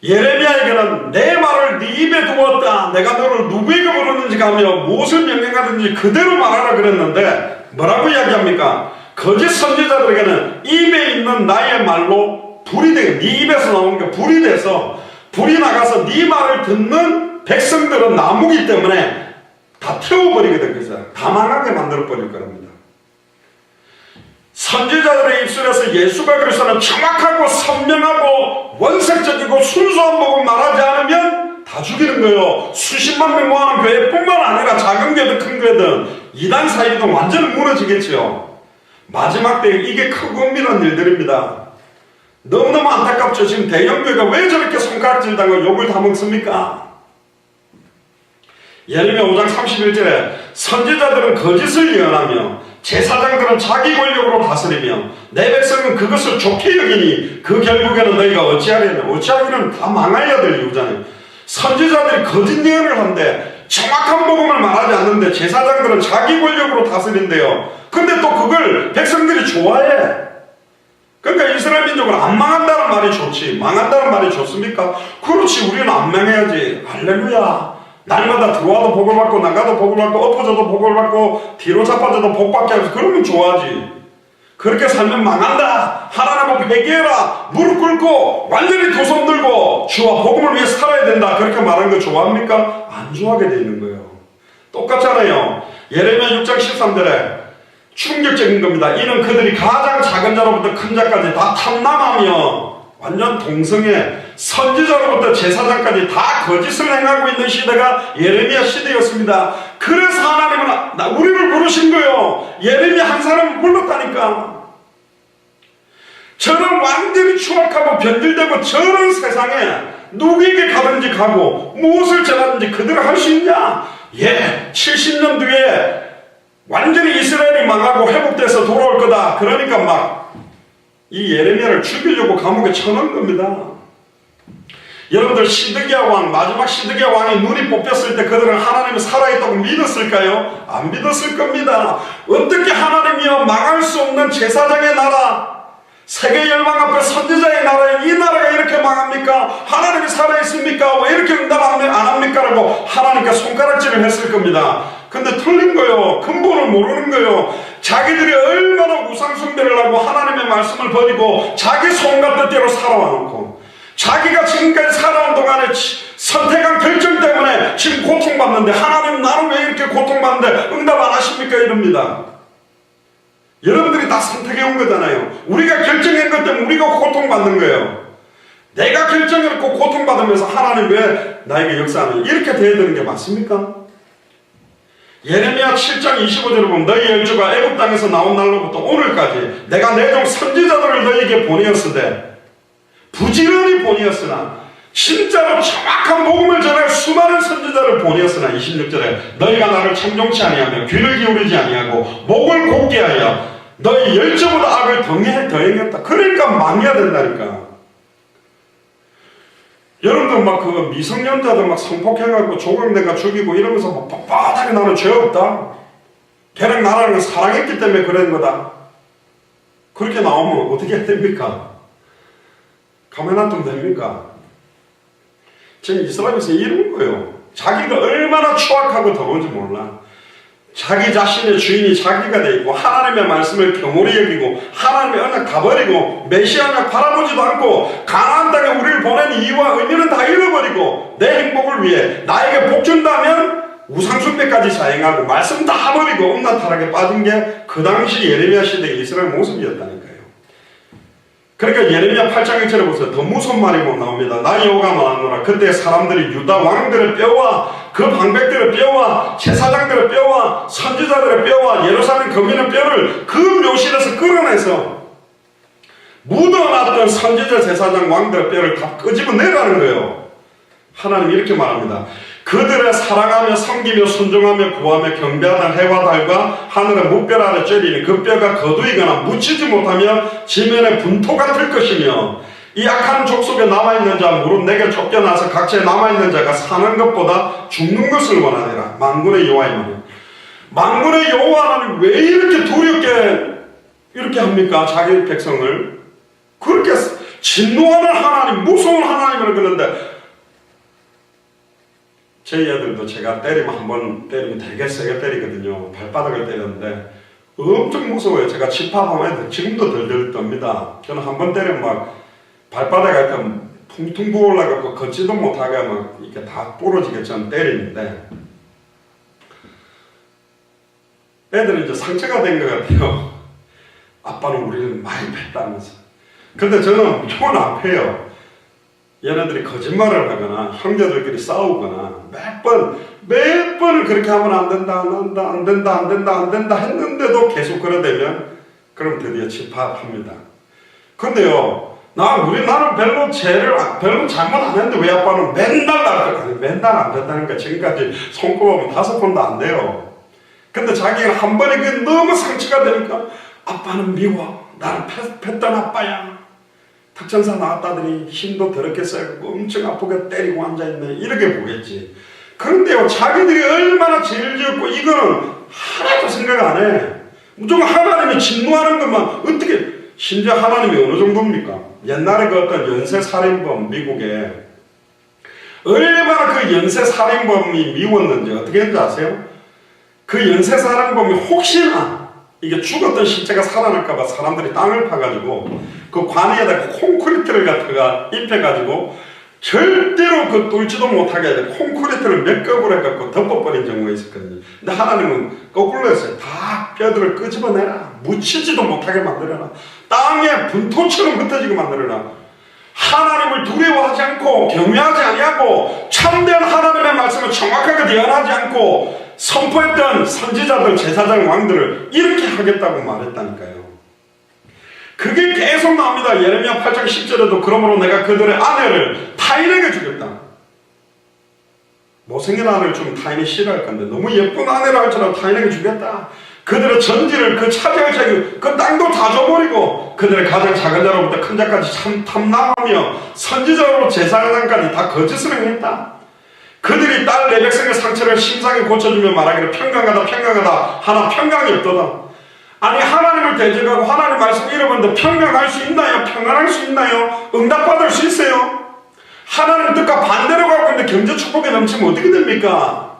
예레미야에게는 내 말을 네 입에 두었다. 내가 너를 누구에게 부르는지 가며 무엇을 명령하든지 그대로 말하라 그랬는데 뭐라고 이야기합니까? 거짓 선지자들에게는 입에 있는 나의 말로 불이 되게, 네 입에서 나오는 게 불이 돼서 불이 나가서 네 말을 듣는 백성들은 나무기 때문에 다 태워버리게 될 것이다. 다 망하게 만들어버릴 겁니다. 선지자들의 입술에서 예수가 그리스도는 정확하고 선명하고 원색적이고 순수한 복음 말하지 않으면 다 죽이는 거예요. 수십만 명 모아놓은 교회뿐만 아니라 작은 교회든 큰 교회든 이단 사이도 완전히 무너지겠죠. 마지막 때에 이게 크고 은밀한 일들입니다. 너무너무 안타깝죠. 지금 대형교회가 왜 저렇게 손가락질 당하고 욕을 다 먹습니까? 예레미야 5장 31절에 선지자들은 거짓을 예언하며 제사장들은 자기 권력으로 다스리며 내 백성은 그것을 좋게 여기니 그 결국에는 너희가 어찌하려냐. 어찌하기는 다 망하여야 될 이유잖아요. 선지자들이 거짓 예언을 한데 정확한 복음을 말하지 않는데 제사장들은 자기 권력으로 다스린대요. 근데 또 그걸 백성들이 좋아해. 그러니까 이스라엘 민족은 안 망한다는 말이 좋지. 망한다는 말이 좋습니까? 그렇지. 우리는 안 망해야지. 할렐루야. 날마다 들어와도 복을 받고 나가도 복을 받고 엎어져도 복을 받고 뒤로 자빠져도 복 받게 하면서 그러면 좋아하지. 그렇게 살면 망한다. 하나님 앞에 회개해라. 무릎 꿇고 완전히 두 손 들고 주와 복음을 위해 살아야 된다. 그렇게 말하는 거 좋아합니까? 안 좋아하게 돼 있는 거예요. 똑같잖아요. 예레미야 6장 13절에 충격적인 겁니다. 이는 그들이 가장 작은 자로부터 큰 자까지 다 탐남하며 완전 동성애, 선지자로부터 제사장까지 다 거짓을 행하고 있는 시대가 예레미야 시대였습니다. 그래서 하나님은 우리를 부르신 거예요. 예레미야 한 사람을 불렀다니까. 저런 완전히 추악하고 변질되고 저런 세상에 누구에게 가든지 가고 무엇을 전하든지 그대로 할 수 있냐? 예, 70년 뒤에 완전히 이스라엘이 망하고 회복돼서 돌아올 거다. 그러니까 막 이 예레미야를 죽이려고 감옥에 쳐넣은 겁니다. 여러분들 시드기야 왕, 마지막 시드기야 왕이 눈이 뽑혔을 때 그들은 하나님이 살아있다고 믿었을까요? 안 믿었을 겁니다. 어떻게 하나님이여 망할 수 없는 제사장의 나라, 세계 열방 앞에 선지자의 나라에 이 나라가 이렇게 망합니까? 하나님이 살아있습니까? 왜 이렇게 응답 안 합니까? 라고 하나님께 손가락질을 했을 겁니다. 근데 틀린 거예요. 근본을 모르는 거예요. 자기들이 얼마나 우상숭배를 하고 하나님의 말씀을 버리고 자기 손과 뜻대로 살아와놓고 자기가 지금까지 살아온 동안에 선택한 결정 때문에 지금 고통받는데 하나님 나는 왜 이렇게 고통받는데 응답 안 하십니까? 이럽니다. 여러분들이 다 선택해온 거잖아요. 우리가 결정한 것 때문에 우리가 고통받는 거예요. 내가 결정해놓고 고통받으면서 하나님 왜 나에게 역사하는 이렇게 돼야 되는 게 맞습니까? 예레미야 7장 25절을 보면 너희 열주가 애굽 땅에서 나온 날로부터 오늘까지 내가 내 종 선지자들을 너희에게 보내었으되 부지런히 보내었으나 진짜로 정확한 복음을 전할 수많은 선지자를 보내었으나 26절에 너희가 나를 청종치 아니하며 귀를 기울이지 아니하고 목을 곧게 하여 너희 열주보다 악을 더행했다. 그러니까 망해야 된다니까. 여러분들 막 그 미성년자들 막 성폭행하고 조각내가 죽이고 이러면서 막 빳빳하게 나는 죄 없다. 걔랑 나라는 사랑했기 때문에 그런 거다. 그렇게 나오면 어떻게 해야 됩니까? 가만 놔두면 됩니까? 지금 이스라엘에서 이런 거예요. 자기가 얼마나 추악하고 더러운지 몰라. 자기 자신의 주인이 자기가 돼 있고 하나님의 말씀을 경홀히 여기고 하나님의 언약 다 버리고 메시아 언약 바라보지도 않고 가나안 땅에 우리를 보낸 이유와 의미는 다 잃어버리고 내 행복을 위해 나에게 복 준다면 우상숭배까지 자행하고 말씀 다 버리고 음란타락에 빠진 게 그 당시 예레미야 시대의 이스라엘 모습이었다니까요. 그러니까 예레미야 8장 1절에 보세요. 더 무서운 말이 못 나옵니다. 나 여호와가 말하노라. 그때 사람들이 유다 왕들의 뼈와 그 방백들의 뼈와 제사장들의 뼈와 선지자들의 뼈와 예루살렘 거민의 뼈를 그 묘실에서 끌어내서 묻어놨던 선지자 제사장 왕들의 뼈를 다 끄집어내라는 거예요. 하나님 이렇게 말합니다. 그들의 사랑하며 섬기며 순종하며 구하며 경배하는 해와 달과 하늘의 무별 아래 쬐리니 그 뼈가 거두이거나 묻히지 못하며 지면에 분토가 될 것이며 이 악한 족속에 남아있는 자 무릇 내게 쫓겨나서 각처에 남아있는 자가 사는 것보다 죽는 것을 원하리라. 만군의 여호와의 말이요. 만군의 여호와는 왜 이렇게 두렵게 이렇게 합니까? 자기 백성을 그렇게 진노하는 하나님, 무서운 하나님을 그러는데 저희 애들도 제가 때리면 한번 때리면 되게 세게 때리거든요. 발바닥을 때렸는데 엄청 무서워요. 제가 집합하면 지금도 덜덜 떱니다. 저는 한번 때리면 막 발바닥에 약간 퉁퉁 부어올라가고 걷지도 못하게 막 이렇게 다 부러지게 저는 때리는데 애들은 이제 상처가 된 것 같아요. 아빠는 우리를 많이 팼다면서. 근데 저는 무조건 안 패요. 얘네들이 거짓말을 하거나 형제들끼리 싸우거나 몇 번을 그렇게 하면 안 된다 했는데도 계속 그러대면 그럼 드디어 집합합니다. 근데요, 나는 별로 잘못 안 했는데 왜 아빠는 맨날 안 된다니까. 지금까지 손꼽아보면 5번도 안 돼요. 근데 자기가 한 번에 그게 너무 상처가 되니까 아빠는 미워. 나를 팼던 아빠야. 특전사 나왔다더니 힘도 더럽게 세고 엄청 아프게 때리고 앉아있네. 이렇게 보겠지. 그런데요, 자기들이 얼마나 죄를 지었고 이거는 하나도 생각 안 해. 무조건 하나님이 진노하는 것만 어떻게, 심지어 하나님이 어느 정도입니까? 옛날에 그 어떤 연쇄살인범 미국에 얼마나 그 연쇄살인범이 미웠는지 어떻게 했는지 아세요? 그 연쇄살인범이 혹시나 이게 죽었던 실체가 살아날까봐 사람들이 땅을 파가지고 그 관에다가 콘크리트를 갖다가 입혀가지고 절대로 그 뚫지도 못하게 해야 돼. 콘크리트를 몇 겹을 해갖고 덮어버린 경우가 있었거든요. 근데 하나님은 거꾸로 했어요. 다 뼈들을 끄집어내라. 묻히지도 못하게 만들어라. 땅에 분토처럼 흩어지게 만들어라. 하나님을 두려워하지 않고 경외하지 아니하고 참된 하나님의 말씀을 정확하게 대언하지 않고 선포했던 선지자들, 제사장, 왕들을 이렇게 하겠다고 말했다니까요. 그게 계속 나옵니다. 예레미야 8장 10절에도 그러므로 내가 그들의 아내를 타인에게 주겠다. 못생긴 아내를 주면 타인이 싫어할 건데 너무 예쁜 아내를 할지라도 타인에게 주겠다. 그들의 전지를 그 차지할 자기 그 땅도 다 줘버리고 그들의 가장 작은 자로부터 큰 자까지 참 탐나하며 선지자로 제사장까지 다 거짓을 행했다. 그들이 딸 내 백성의 상처를 심상히 고쳐주며 말하기를 평강하다 하나 평강이 없도다. 아니 하나님을 대적하고 하나님 말씀 잃어버렸는데 평강할 수 있나요? 평안할 수 있나요? 응답받을 수 있어요? 하나님 뜻과 반대로 가고 있는데 경제 축복이 넘치면 어떻게 됩니까?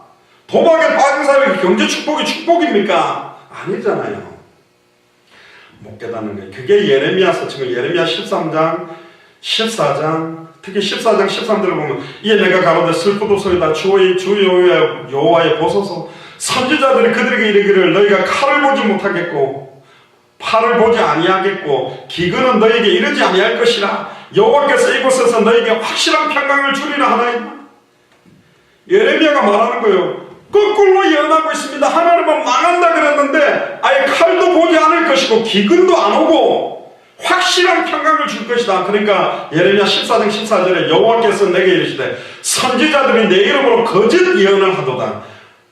도박에 빠진 사람에게 경제 축복이 축복입니까? 아니잖아요. 못 깨닫는 거예요. 그게 예레미야서 지금 예레미야 13장 14장 특히 14장 13절을 보면 이에 내가 가로되 슬프도소이다 주 여호와의 보소서 선지자들이 그들에게 이르기를 너희가 칼을 보지 못하겠고 팔을 보지 아니하겠고 기근은 너희에게 이르지 아니할 것이라 여호와께서 이곳에서 너희에게 확실한 평강을 주리라 하나이다. 예레미야가 말하는 거예요. 거꾸로 예언하고 있습니다. 하나님은 망한다 그랬는데 아예 칼도 보지 않을 것이고 기근도 안 오고 확실한 평강을 줄 것이다. 그러니까 예레미야 14장 14절에 여호와께서 내게 이르시되 선지자들이 내 이름으로 거짓 예언을 하도다.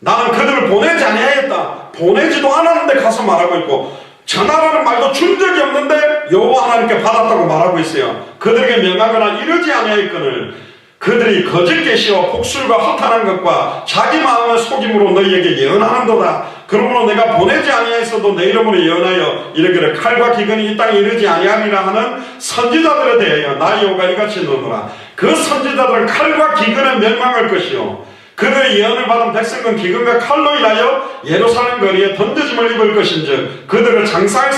나는 그들을 보내지 아니하였다. 보내지도 않았는데 가서 말하고 있고 전하라는 말도 준 적이 없는데 여호와 하나님께 받았다고 말하고 있어요. 그들에게 명하거나 이르지 아니하였거늘 그들이 거짓 계시와 복술과 허탄한 것과 자기 마음의 속임으로 너희에게 예언하는도다. 그러므로 내가 보내지 아니하였어도 내 이름으로 예언하여 이르기를 칼과 기근이 이 땅에 이르지 아니하리라 하는 선지자들에 대하여 나 여호와가 이같이 노노라. 그 선지자들은 칼과 기근에 멸망할 것이요 그들의 예언을 받은 백성은 기근과 칼로 인하여 예루살렘 거리에 던져짐을 입을 것인즉 그들을 장사할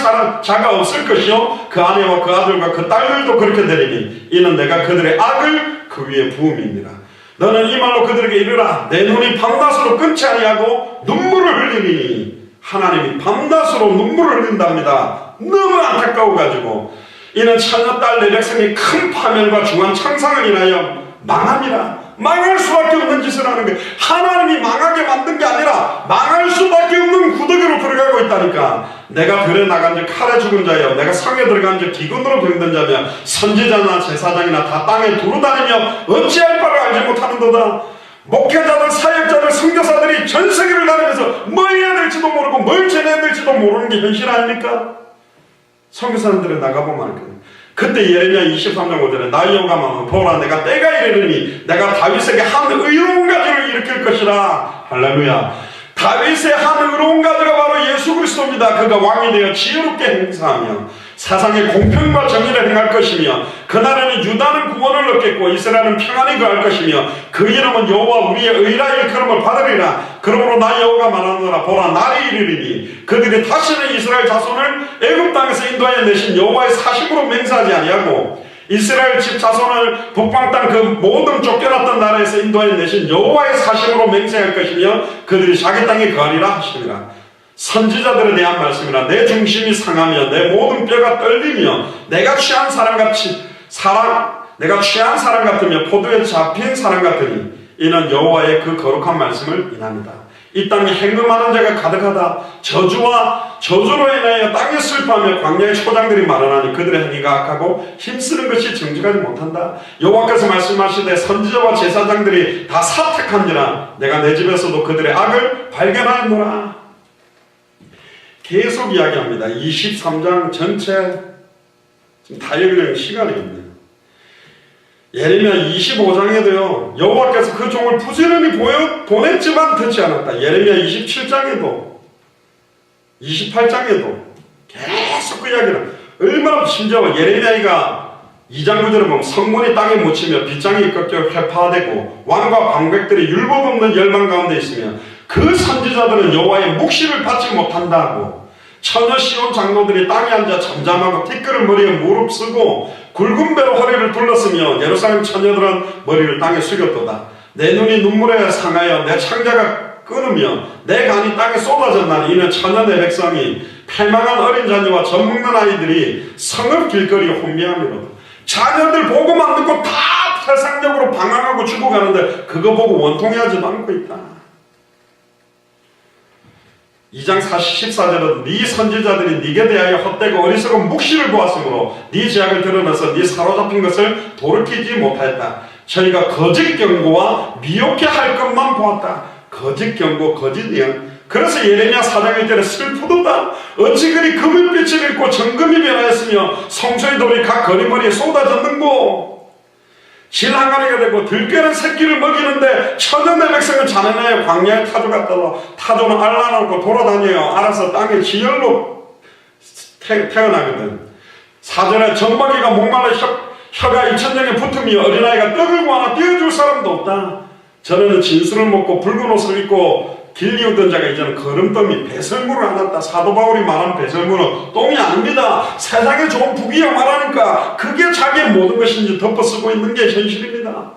자가 없을 것이요 그 아내와 그 아들과 그 딸들도 그렇게 되리니 이는 내가 그들의 악을 그 위에 부음이니라. 너는 이 말로 그들에게 이르라. 내 눈이 밤낮으로 끊지 아니하고 눈물을 흘리니. 하나님이 밤낮으로 눈물을 흘린답니다. 너무 안타까워가지고 이는 처녀딸 내 백성이 큰 파멸과 중한 창상을 인하여 망함이라. 망할 수밖에 없는 짓을 하는 거예요. 하나님이 망하게 만든 게 아니라 망할 수밖에 없는 구더기로 들어가고 있다니까. 내가 들에 나간 즉 칼에 죽은 자여 내가 성에 들어간 즉 기근으로 병든 자며 선지자나 제사장이나 다 땅에 두루다니며 어찌할 바를 알지 못하는도다. 목회자들, 사역자들, 선교사들이 전 세계를 다니면서 뭘 해야 될지도 모르고 뭘 전해야 될지도 모르는 게 현실 아닙니까? 선교사님들이 나가보면 알 거예요. 그때 예레미야 23장 5절에 나 여호와만 보라 내가 때가 이르니 내가 다윗에게 한 의로운 가지를 일으킬 것이라. 할렐루야. 다윗의 한 의로운 가지가 바로 예수 그리스도입니다. 그가 왕이 되어 지혜롭게 행사하며 세상에 공평과 정의를 행할 것이며 그날에는 유다는 구원을 얻겠고 이스라엘은 평안히 거할 것이며 그 이름은 여호와 우리의 의라 일컬음을 받으리라. 그러므로 나 여호와가 말하노라. 보라 날이 이르리니 그들이 다시는 이스라엘 자손을 애굽 땅에서 인도하여 내신 여호와의 사심으로 맹세하지 아니하고 이스라엘 집 자손을 북방 땅 그 모든 쫓겨났던 나라에서 인도하여 내신 여호와의 사심으로 맹세할 것이며 그들이 자기 땅에 거하리라 하시니라. 선지자들에 대한 말씀이라. 내 중심이 상하며 내 모든 뼈가 떨리며 내가 취한 사람 같으며 포도에 잡힌 사람 같으니 이는 여호와의 그 거룩한 말씀을 인합니다. 이 땅에 행음하는 자가 가득하다. 저주로 인하여 땅에 슬퍼하며 광야의 초장들이 마련하니 그들의 행위가 악하고 힘쓰는 것이 정직하지 못한다. 여호와께서 말씀하시되 선지자와 제사장들이 다 사택한지라 내가 내 집에서도 그들의 악을 발견하노라. 계속 이야기합니다. 23장 전체 지금 다 읽으려면 시간이 없네요. 예레미야 25장에도요 여호와께서 그 종을 부지런히 보냈지만 듣지 않았다. 예레미야 27장에도 28장에도 계속 그 이야기를 얼마나 심지어 예레미야가 2장 9절에 보면 성문이 땅에 묻히며 빗장이 꺾여 회파되고 왕과 방백들이 율법 없는 열망 가운데 있으며 그 선지자들은 여호와의 묵시를 받지 못한다고. 처녀 시온 장로들이 땅에 앉아 잠잠하고 티끌을 머리에 무릎 쓰고 굵은 배로 허리를 둘렀으며 예루살렘 처녀들은 머리를 땅에 숙였도다. 내 눈이 눈물에 상하여 내 창자가 끊으며 내 간이 땅에 쏟아졌나니 이는 처녀 내 백성이 패망한 어린 자녀와 젖먹는 아이들이 성읍 길거리에 혼미함이로다. 자녀들 보고만 듣고 다 세상적으로 방황하고 죽어가는데 그거 보고 원통해하지도 않고 있다. 2장 14절은 네 선지자들이 네게 대하여 헛되고 어리석은 묵시를 보았으므로 네 죄악을 드러내서 네 사로잡힌 것을 돌이키지 못하였다. 저희가 거짓 경고와 미혹해 할 것만 보았다. 거짓 경고, 거짓 예언. 그래서 예레미야 4장 1절에 슬프도다. 어찌 그리 금은빛을 잃고 정금이 변하였으며 성소의 돌이 각 거리머리에 쏟아졌는고. 질 한가리가 되고 들깨는 새끼를 먹이는데 처녀 내 백성은 자네나여 광야에 타조가 떠도 타조는 알라놓고 돌아다녀요. 알아서 땅에 지혈로 태어나거든. 4절에 젖먹이가 목말라 혀가 입천장에 붙으며 어린아이가 떡을 구하나 띄워줄 사람도 없다. 전에는 진술을 먹고 붉은 옷을 입고 길 이우던 자가 이제는 거름더미 배설물을 안았다. 사도 바울이 말한 배설물은 똥이 아닙니다. 세상에 좋은 부귀영 말하니까 그게 자기의 모든 것인지 덮어쓰고 있는 게 현실입니다.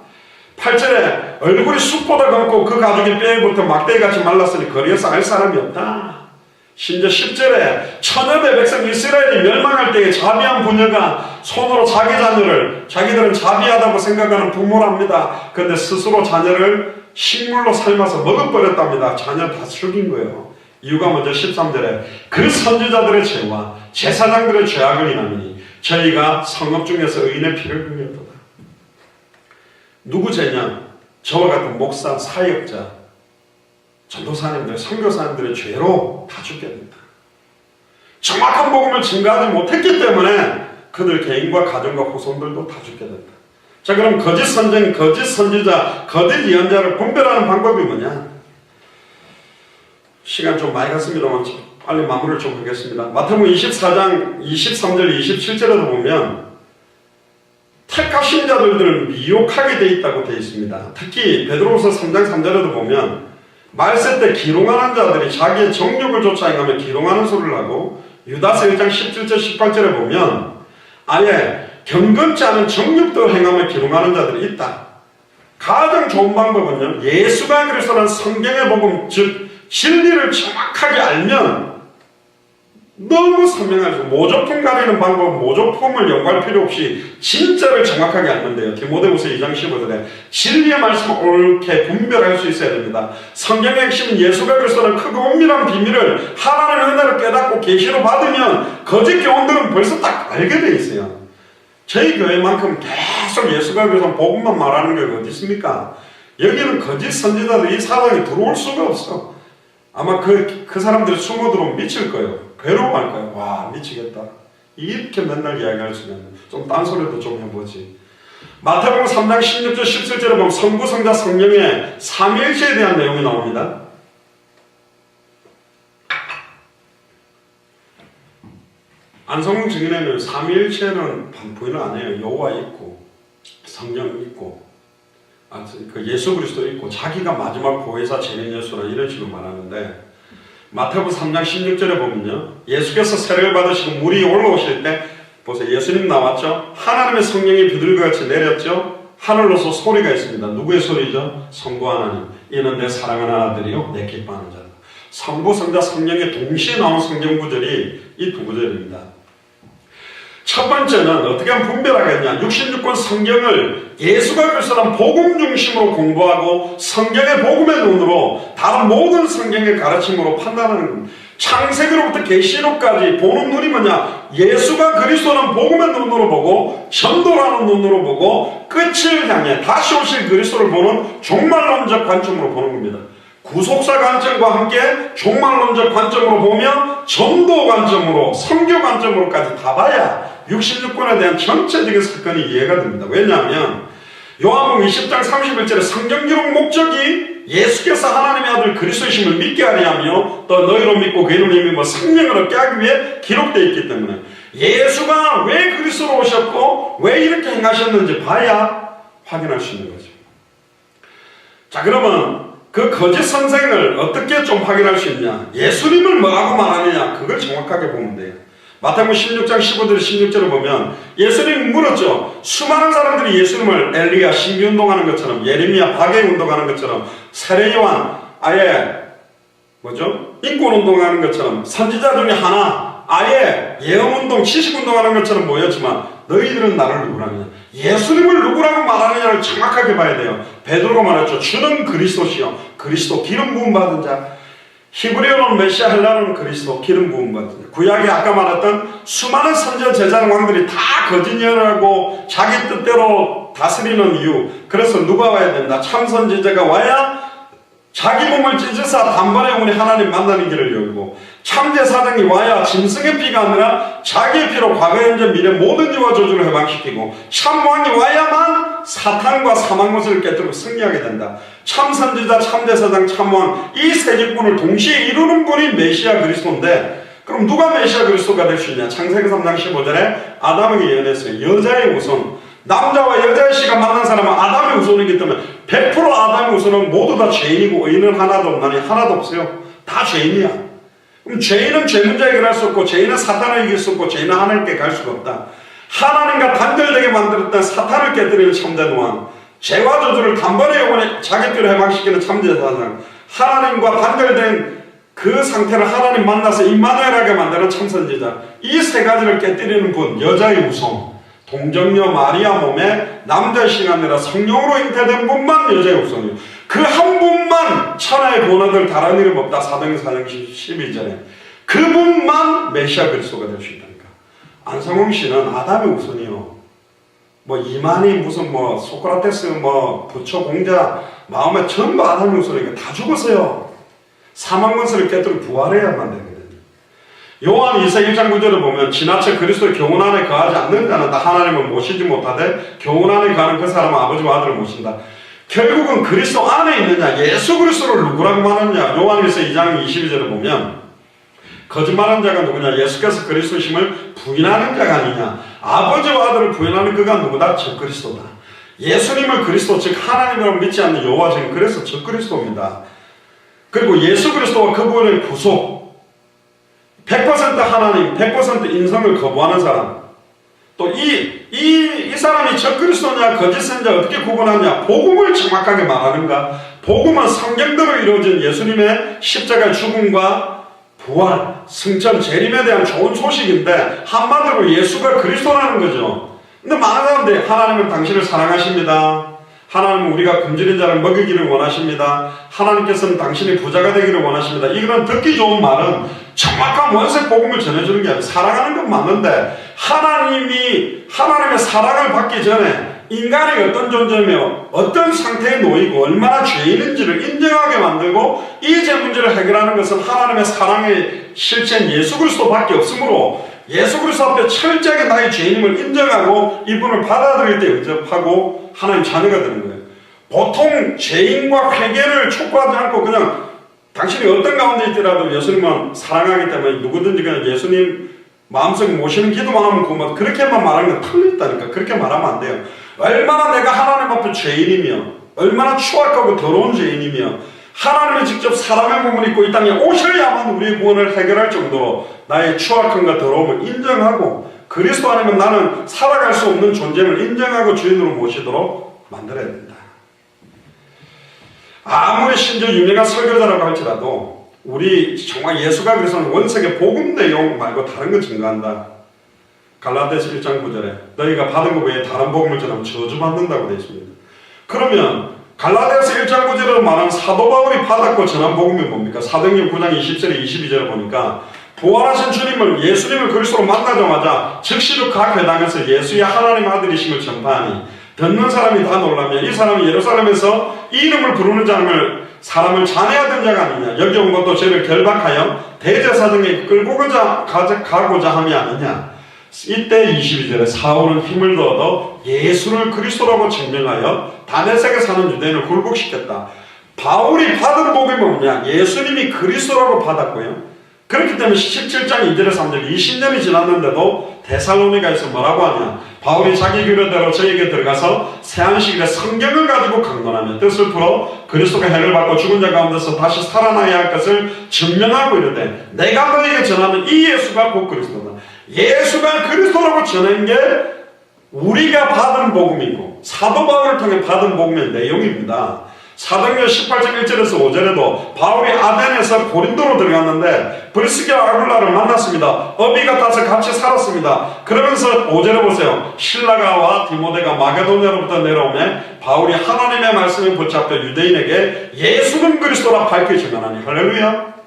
8절에 얼굴이 쑥보다 검고 그 가죽이 뼈에부터 막대기같이 말랐으니 거리에서 알 사람이 없다. 심지어 10절에 처녀 내 백성 이스라엘이 멸망할 때에 자비한 부녀가 손으로 자기 자녀를 자기들은 자비하다고 생각하는 부모랍니다. 그런데 스스로 자녀를 식물로 삶아서 먹어버렸답니다. 자녀 다 죽인 거예요. 이유가 먼저 13절에 그 선지자들의 죄와 제사장들의 죄악을 인하니 저희가 성읍 중에서 의인의 피를 흘렸도다. 누구 죄냐? 저와 같은 목사, 사역자, 전도사님들, 선교사님들의 죄로 다 죽게 된다. 정확한 복음을 증거하지 못했기 때문에 그들 개인과 가정과 후손들도 다 죽게 된다. 자, 그럼 거짓 선생, 거짓 선지자, 거짓 예언자를 분별하는 방법이 뭐냐? 시간 좀 많이 갔습니다만 빨리 마무리를 좀 하겠습니다. 마태복음 24장 23절 27절에도 보면 택하신 자들을 미혹하게 돼 있다고 되어 있습니다. 특히 베드로후서 3장 3절에도 보면 말세 때 기롱하는 자들이 자기의 정욕을 쫓아 행하며 기롱하는 소리를 하고, 유다서 1장 17절 18절에 보면 아예 경건치 않은 정욕도 행하며 기롱하는 자들이 있다. 가장 좋은 방법은요, 예수가 그리스도라는 성경의 복음, 즉 진리를 정확하게 알면 너무 선명하죠. 모조품 가리는 방법, 모조품을 연구할 필요 없이 진짜를 정확하게 알면 돼요. 디모데후서 2장 15절에 진리의 말씀을 옳게 분별할 수 있어야 됩니다. 성경의 핵심은 예수가 그리스도라는 크고 은밀한 비밀을 하나님의 은혜를 깨닫고 계시로 받으면 거짓 교훈들은 벌써 딱 알게 돼 있어요. 저희 교회만큼 계속 예수가 그리스도 복음만 말하는 게 어디 있습니까? 여기는 거짓 선지자들 이 사방에 들어올 수가 없어. 아마 그 사람들이 숨어 들어오면 미칠 거예요. 괴로워할 거예요. 와, 미치겠다. 이렇게 맨날 이야기할 수 있는, 좀 딴소리도 좀 해보지. 마태복음 3장 16절 17절에 보면 성부, 성자, 성령의 삼위일체에 대한 내용이 나옵니다. 안성홍 증인에는 삼위일체는 부인을 안 해요. 여호와 있고 성령 있고 그 예수 그리스도 있고 자기가 마지막 보혜사 재림 예수라 이런 식으로 말하는데, 마태복음 3장 16절에 보면요, 예수께서 세례를 받으시고 물이 올라오실 때 보세요. 예수님 나왔죠. 하나님의 성령이 비둘기같이 내렸죠. 하늘로서 소리가 있습니다. 누구의 소리죠? 성부 하나님, 이는 내 사랑하는 아들이요 내 기뻐하는 자다. 성부, 성자, 성령이 동시에 나온 성경 구절이 이 두 구절입니다. 첫 번째는 어떻게 하면 분별하겠냐. 66권 성경을 예수가 그리스도란 복음 중심으로 공부하고 성경의 복음의 눈으로 다른 모든 성경의 가르침으로 판단하는 겁니다. 창세기로부터 계시록까지 보는 눈이 뭐냐? 예수가 그리스도는 복음의 눈으로 보고 전도라는 눈으로 보고 끝을 향해 다시 오실 그리스도를 보는 종말론적 관점으로 보는 겁니다. 구속사 관점과 함께 종말론적 관점으로 보며 전도 관점으로 선교 관점으로까지 다 봐야 66권에 대한 전체적인 사건이 이해가 됩니다. 왜냐하면 요한복음 20장 31절에 성경 기록 목적이 예수께서 하나님의 아들 그리스도이심을 믿게 하려 하며 또 너희로 믿고 그 이름을 힘입어 생명을 얻게 하기 위해 기록되어 있기 때문에 예수가 왜 그리스도로 오셨고 왜 이렇게 행하셨는지 봐야 확인할 수 있는 거죠. 자, 그러면 그 거짓 선생을 어떻게 좀 확인할 수 있냐? 예수님을 뭐라고 말하느냐? 그걸 정확하게 보면 돼요. 마태복음 16장 15절 16절을 보면 예수님이 물었죠. 수많은 사람들이 예수님을 엘리야 신기운동하는 것처럼, 예레미야 박해운동하는 것처럼, 세례요한 아예 인권운동하는 것처럼, 선지자 중에 하나 아예 예언운동 지식운동하는 것처럼 보였지만 너희들은 나를 누구라느냐? 예수님을 누구라고 말하느냐를 정확하게 봐야 돼요. 베드로가 말했죠. 주는 그리스도시요 그리스도 기름 부음 받은 자. 히브리어로는 메시아, 헬라어는 그리스도 기름 부음 받은 자. 구약에 아까 말했던 수많은 선지자 제사장 왕들이 다 거짓 예언하고 자기 뜻대로 다스리는 이유. 그래서 누가 와야 된다? 참 선지자가 와야 자기 몸을 찢으사 단번에 우리 하나님 만나는 길을 열고, 참제사장이 와야 짐승의 피가 아니라 자기의 피로 과거 현재 미래 모든 죄와 저주를 해방시키고, 참왕이 와야만 사탄과 사망 것을 깨뜨리고 승리하게 된다. 참선지자, 참제사장, 참왕 이 세 직분을 동시에 이루는 분이 메시아 그리스도인데, 그럼 누가 메시아 그리스도가 될 수 있냐? 창세기 3장 15절에 아담에게 예언했어요. 여자의 우선, 남자와 여자의 씨가 만난 사람은 아담의 우선이기 때문에 100% 아담의 우선은 모두 다 죄인이고 의인은 하나도 없나니 하나도 없어요. 다 죄인이야. 그럼 죄인은 죄 문제 해결할 수 없고, 죄인은 사탄을 이길 수 없고, 죄인은 하나님께 갈 수가 없다. 하나님과 단절되게 만들었던 사탄을 깨뜨리는 참된 왕, 죄와 저주를 단번에 영원히 자기 뜻을 해방시키는 참제사장, 하나님과 단절된 그 상태를 하나님 만나서 임마누엘하게 만드는 참선지자, 이 세 가지를 깨뜨리는 분, 여자의 우선, 동정녀 마리아 몸에 남자의 씨가 아니라 성령으로 잉태된 분만 여자의 우선이요. 그 한 분만 천하의 고난을 다른 이름 없다. 사도행전 4장 12절에 그분만 메시아 그리스도가 될 수 있다니까. 안성홍 씨는 아담의 우선이요. 이만희 무슨 소크라테스 부처 공자 마음에 전부 아담의 우선이니까 다 죽었어요. 사망 권세를 깨뜨리고 부활해야만 되거든요. 요한 2서 1장 9절을 보면 지나쳐 그리스도의 교훈 안에 거하지 않는 자는 다 하나님을 모시지 못하되 교훈 안에 거하는 그 사람은 아버지와 아들을 모신다. 결국은 그리스도 안에 있느냐, 예수 그리스도를 누구라고 말하느냐. 요한 1서 2장 22절을 보면 거짓말하는 자가 누구냐? 예수께서 그리스도심을 부인하는 자가 아니냐. 아버지와 아들을 부인하는 그가 누구다? 적그리스도다. 예수님을 그리스도 즉 하나님이라고 믿지 않는 여호와는 그래서 적그리스도입니다. 그리고 예수 그리스도와 그분의 구속 100% 하나님 100% 인성을 거부하는 사람 또 이 사람이 적그리스도냐 거짓 선자 어떻게 구분하냐? 복음을 정확하게 말하는가? 복음은 성경대로 이루어진 예수님의 십자가 죽음과 부활, 승천, 재림에 대한 좋은 소식인데 한마디로 예수가 그리스도라는 거죠. 근데 많은 사람들이 하나님은 당신을 사랑하십니다. 하나님은 우리가 굶주린 자를 먹이기를 원하십니다. 하나님께서는 당신이 부자가 되기를 원하십니다. 이런 듣기 좋은 말은 정확한 원색 복음을 전해주는 게 아니라 사랑하는 건 맞는데 하나님의 사랑을 받기 전에 인간이 어떤 존재며 어떤 상태에 놓이고 얼마나 죄인인지를 인정하게 만들고 이 죄 문제를 해결하는 것은 하나님의 사랑의 실체인 예수 그리스도밖에 없으므로 예수 그리스도 앞에 철저하게 나의 죄인임을 인정하고 이분을 받아들일 때 영접하고 하나님 자녀가 되는 거예요. 보통 죄인과 회개를 촉구하지 않고 그냥 당신이 어떤 가운데 있더라도 예수님은 사랑하기 때문에 누구든지 그냥 예수님 마음속에 모시는 기도만 하면 그만 그렇게만 말하는 건 틀렸다니까. 그렇게 말하면 안 돼요. 얼마나 내가 하나님 앞에 죄인이며 얼마나 추악하고 더러운 죄인이며 하나님이 직접 사람의 몸을 입고 이 땅에 오셔야만 우리의 구원을 해결할 정도로 나의 추악함과 더러움을 인정하고 그리스도 아니면 나는 살아갈 수 없는 존재임을 인정하고 주인으로 모시도록 만들어야 된다. 아무리 심지어 유명한 설교자라고 할지라도 우리 정말 예수가 그리스도는 원색의 복음 내용 말고 다른 거 증거한다. 갈라디아서 1장 9절에 너희가 받은 것 외에 다른 복음을 전하면 저주받는다고 되어 있습니다. 그러면 갈라디아서 1장 9절에 말하는 사도 바울이 받았고 전한 복음이 뭡니까? 사도행전 9장 20절에 22절에 보니까 부활하신 주님을 예수님을 그리스도로 만나자마자 즉시로 각 회당에서 예수의 하나님 아들이심을 전파하니 듣는 사람이 다 놀라며 이 사람이 예루살렘에서 이 이름을 부르는 사람을 잔해하던 자가 아니냐. 여기 온 것도 죄를 결박하여 대제사장에게 끌고 가고자 함이 아니냐. 이때 22절에 사울은 힘을 얻어 예수를 그리스도라고 증명하여 다메섹에 사는 유대인을 굴복시켰다. 바울이 받은 복음이 뭐냐? 예수님이 그리스도라고 받았고요. 그렇기 때문에 17장 2절에 3절 20년이 지났는데도 데살로니가에서 뭐라고 하냐? 바울이 자기 규례대로 저에게 들어가서 세안식일에 성경을 가지고 강론하며 뜻을 풀어 그리스도가 해를 받고 죽은 자 가운데서 다시 살아나야 할 것을 증명하고 이르되 내가 너에게 전하는 이 예수가 곧 그리스도다. 예수가 그리스도라고 전한 게 우리가 받은 복음이고 사도 바울을 통해 받은 복음의 내용입니다. 사도행전 18장 1절에서 5절에도 바울이 아덴에서 고린도로 들어갔는데 브리스기와 아굴라를 만났습니다. 어비 같아서 같이 살았습니다. 그러면서 5절에 보세요. 실라가와 디모데가 마게도냐로부터 내려오매 바울이 하나님의 말씀에 붙잡혀 유대인에게 예수는 그리스도라 밝히 증언하니 할렐루야.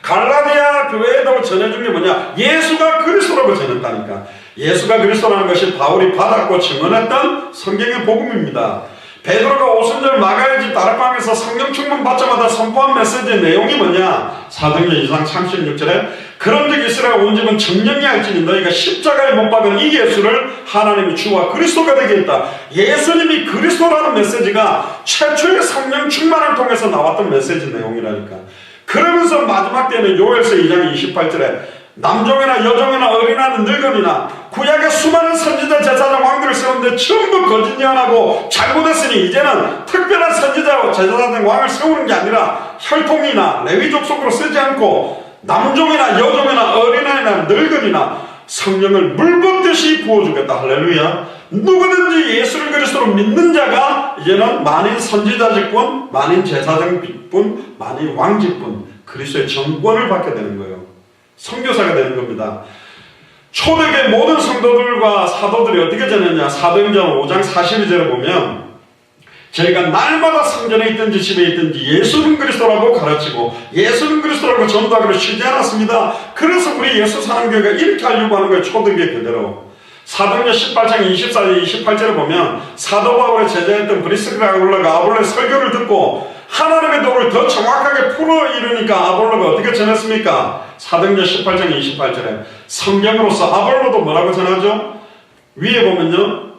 갈라디아 교회에도 전해준 게 뭐냐? 예수가 그리스도라고 전했다니까. 예수가 그리스도라는 것이 바울이 받았고 증언했던 성경의 복음입니다. 베드로가 오순절 마가의 집 다락방에서 성령 충만 받자마자 선포한 메시지의 내용이 뭐냐? 사도행전 2장 36절에 그런즉 이스라엘 온 집은 정령이 할지니 너희가 십자가에 못 박은 이 예수를 하나님이 주와 그리스도가 되게 했다. 예수님이 그리스도라는 메시지가 최초의 성령 충만을 통해서 나왔던 메시지 내용이라니까. 그러면서 마지막 때는 요엘서 2장 28절에 남종이나 여종이나 어린아이나 늙은이나 구약의 수많은 선지자 제사장 왕들을 세우는데 전부 거짓 예언하고 잘못했으니 이제는 특별한 선지자 제사장 왕을 세우는 게 아니라 혈통이나 레위 족속으로 쓰지 않고 남종이나 여종이나 어린아이나 늙은이나 성령을 물붓듯이 부어주겠다. 할렐루야. 누구든지 예수를 그리스도로 믿는 자가 이제는 만인 선지자직분, 만인 제사장직분, 만인 왕직분 그리스도의 정권을 받게 되는 거예요. 선교사가 되는 겁니다. 초대교회 모든 성도들과 사도들이 어떻게 전했냐? 사도행전 5장 42절에 보면 저희가 날마다 성전에 있든지 집에 있든지 예수는 그리스도라고 가르치고 예수는 그리스도라고 전도하기로 쉬지 않았습니다. 그래서 우리 예수 사랑교회가 이렇게 하려고 하는 거예요. 초대교회 그대로. 사도행전 18장 24절 28절에 보면 사도 바울의 제자였던 브리스기라 아굴라가 아볼로의 설교를 듣고 하나님의 도를 더 정확하게 풀어 이르니까 아볼로가 어떻게 전했습니까? 사도행전 18장 28절에 성경으로서 아볼로도 뭐라고 전하죠? 위에 보면요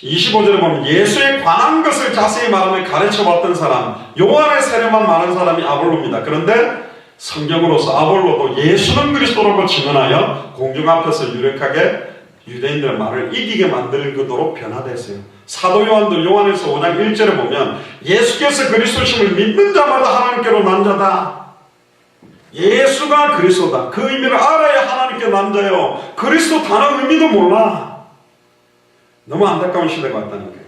25절에 보면 예수에 관한 것을 자세히 말하며 가르쳐봤던 사람 요한의 세례만 많은 사람이 아볼로입니다. 그런데 성경으로서 아볼로도 예수는 그리스도라고 증언하여 공중 앞에서 유력하게 유대인들의 말을 이기게 만들도록 변화됐어요. 사도 요한도 요한에서 5장 1절에 보면 예수께서 그리스도심을 믿는 자마다 하나님께로 난 자다. 예수가 그리스도다. 그 의미를 알아야 하나님께 난 자요. 그리스도 단어 의미도 몰라. 너무 안타까운 시대가 왔다는 거예요.